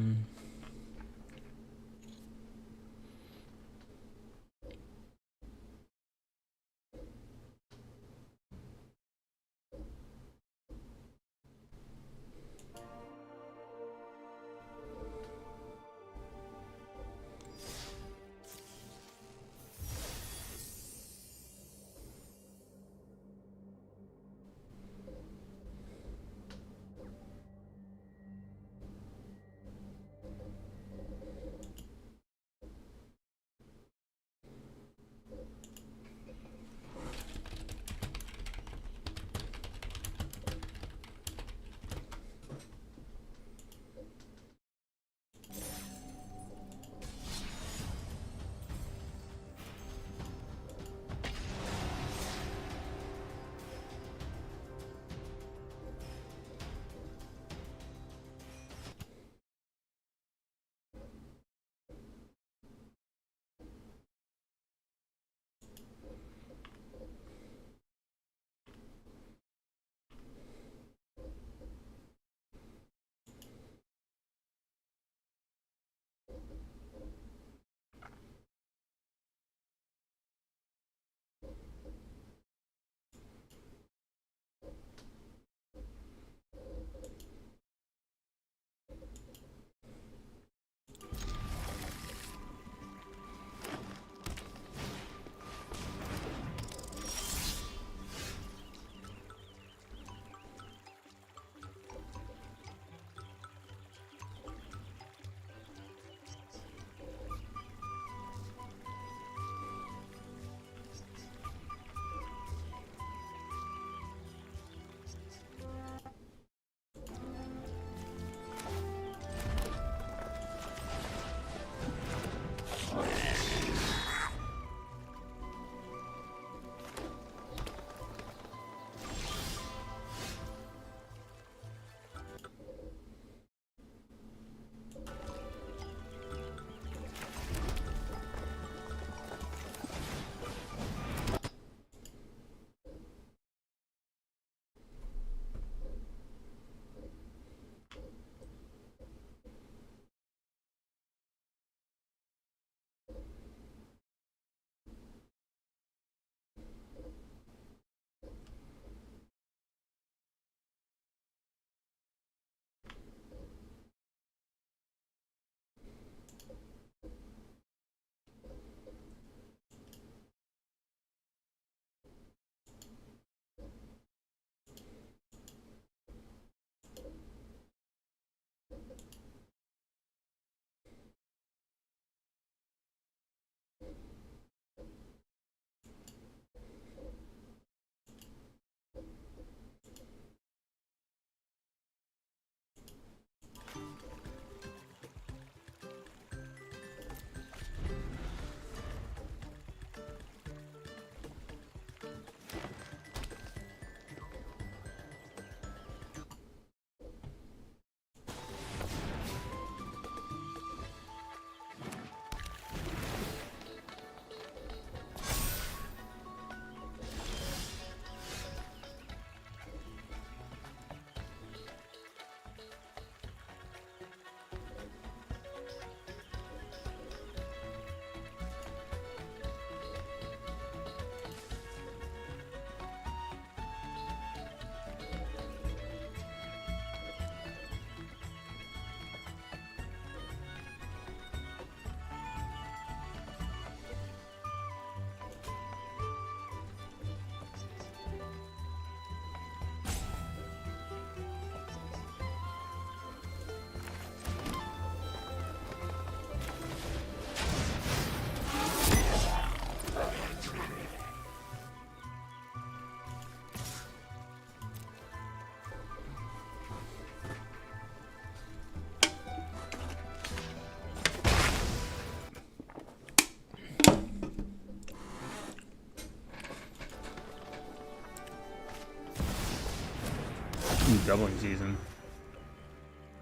Ooh, doubling season.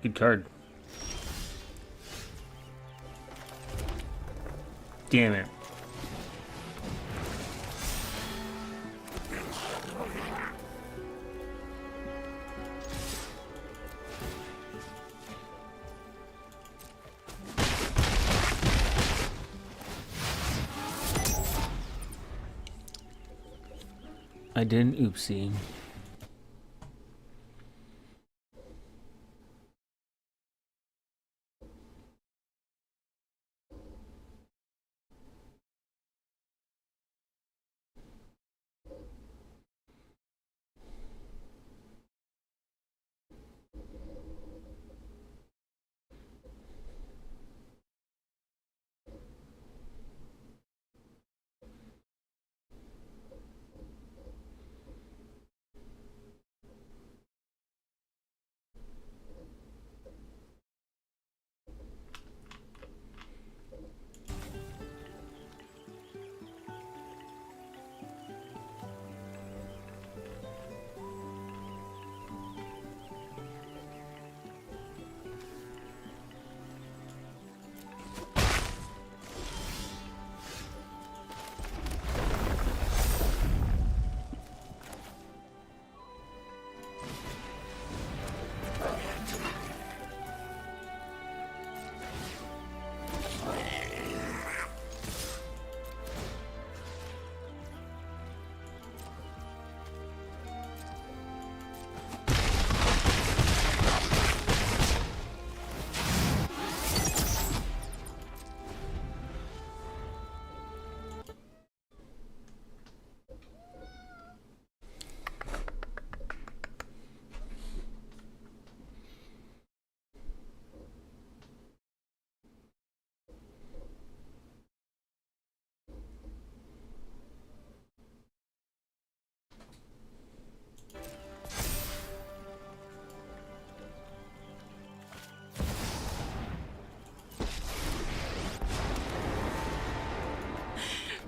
Good card. Damn it. I did an oopsie.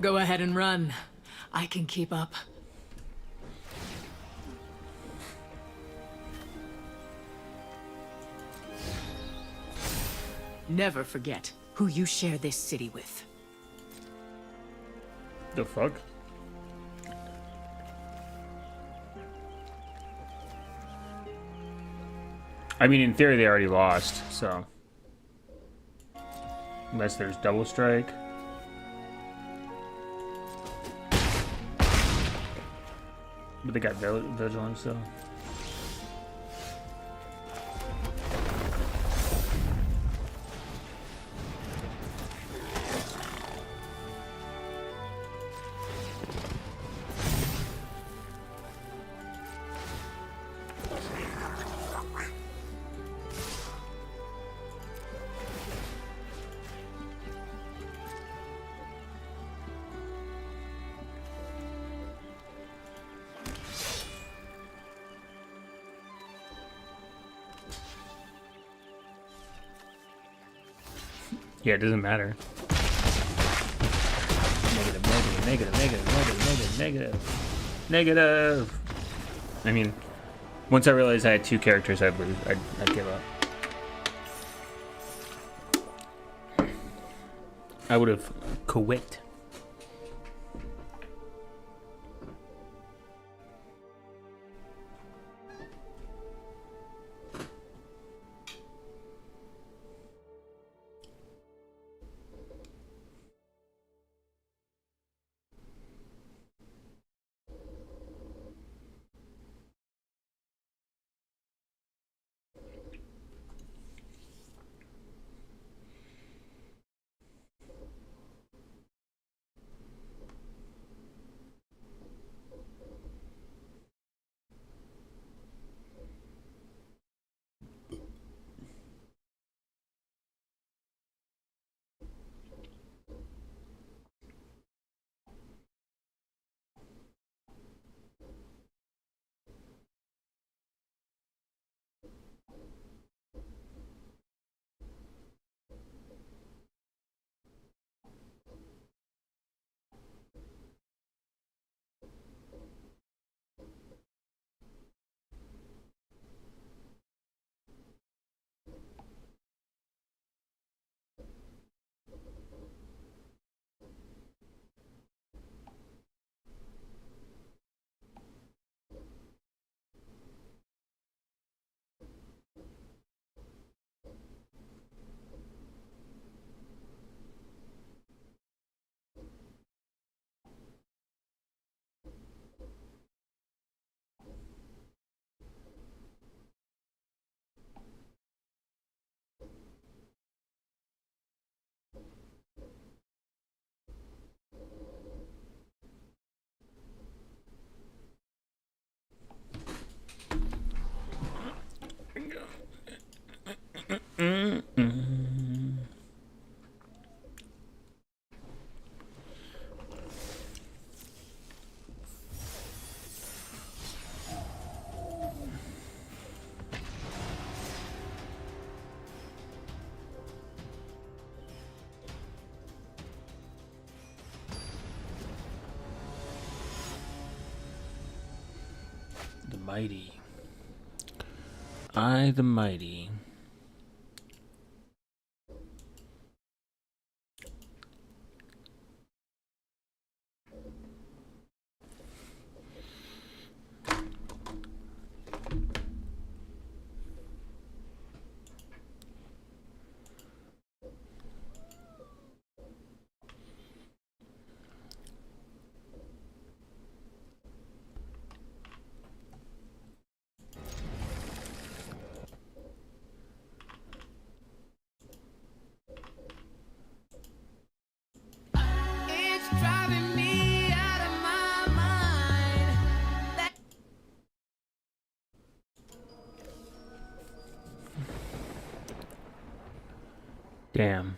Go ahead and run. I can keep up. Never forget who you share this city with. The fuck? I mean, in theory, they already lost, so. Unless there's double strike. But they got vigilance, so. Yeah, it doesn't matter. Negative. I mean, once I realized I had two characters, I'd give up. I would have quit. The mighty. I, the mighty. Damn.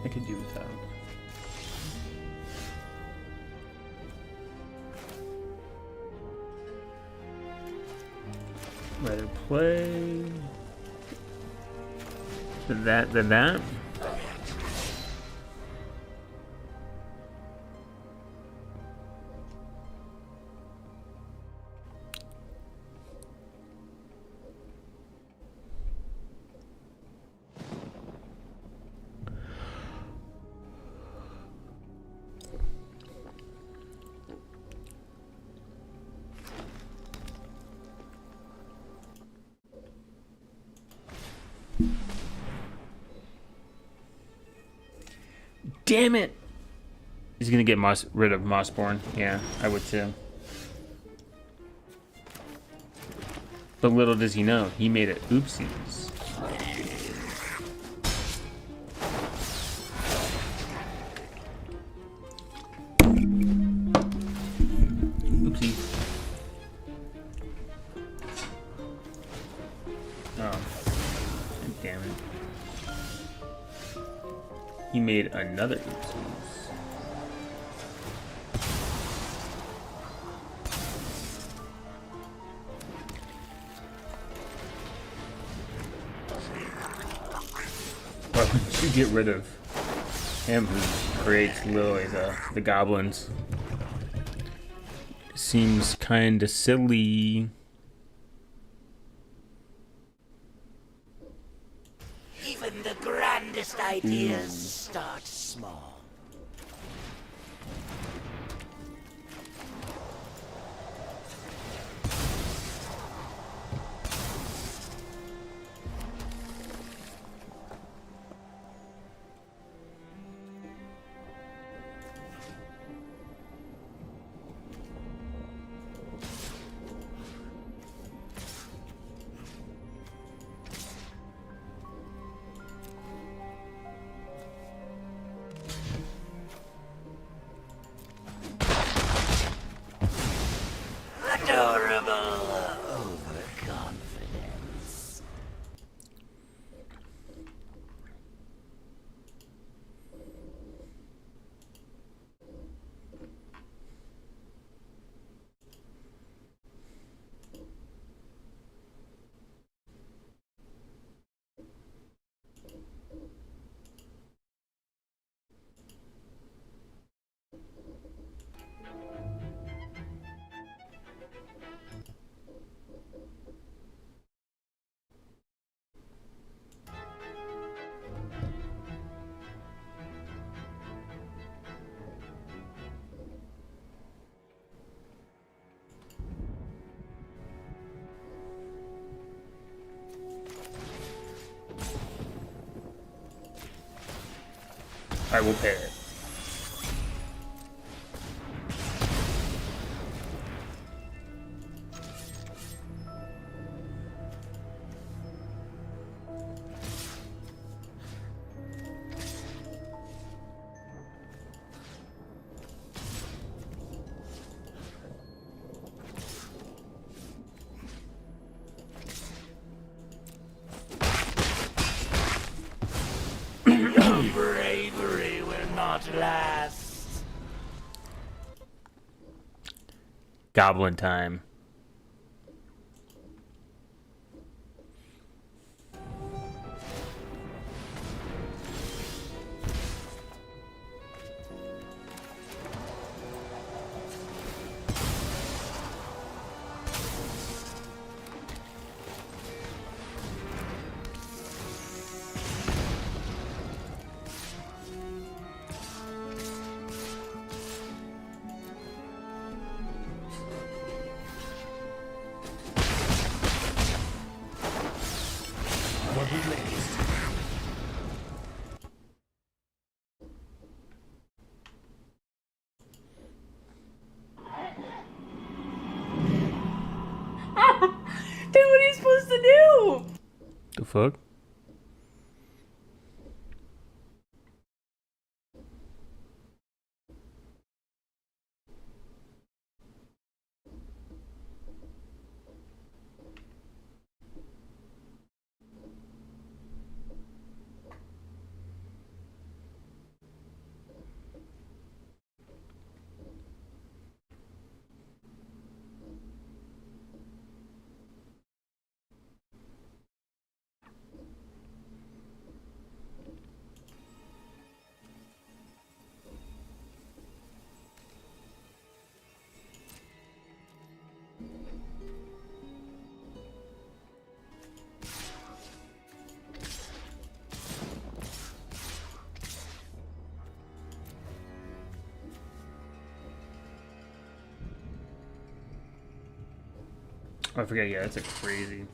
I could do without. Rather play that than that. Damn it! He's gonna get rid of Mossborn. Yeah, I would too. But little does he know, he made it oopsies. Oopsie. Oh. Damn it. He made another oopsies. Why would you get rid of him who creates literally the goblins? Seems kinda silly. Even the grandest ideas start small. Adorable overconfidence. I will pay it. Bravery will not last. Goblin time. Dude, what are you supposed to do? The fuck? I forget, yeah, that's a crazy.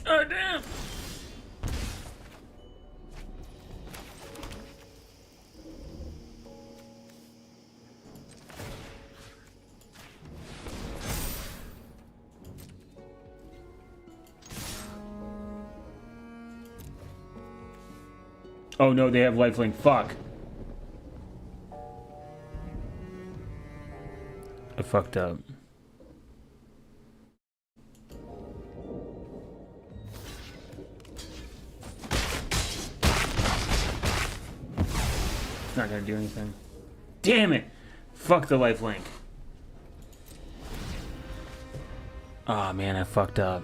Oh, damn! Oh no, they have lifelink. Fuck. I fucked up. It's not gonna do anything. Damn it! Fuck the lifelink. Aw, man, I fucked up.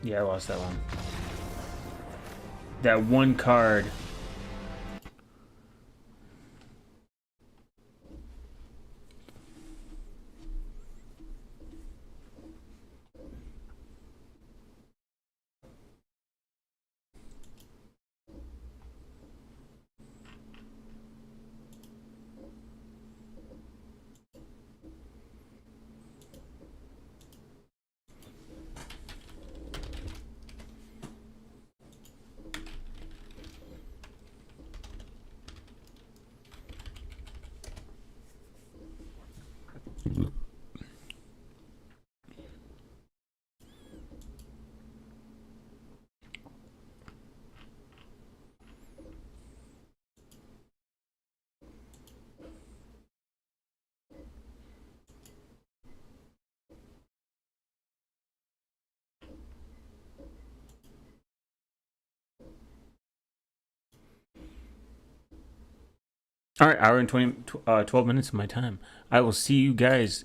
Yeah, I lost that one. That one card. All right, hour and 12 minutes of my time. I will see you guys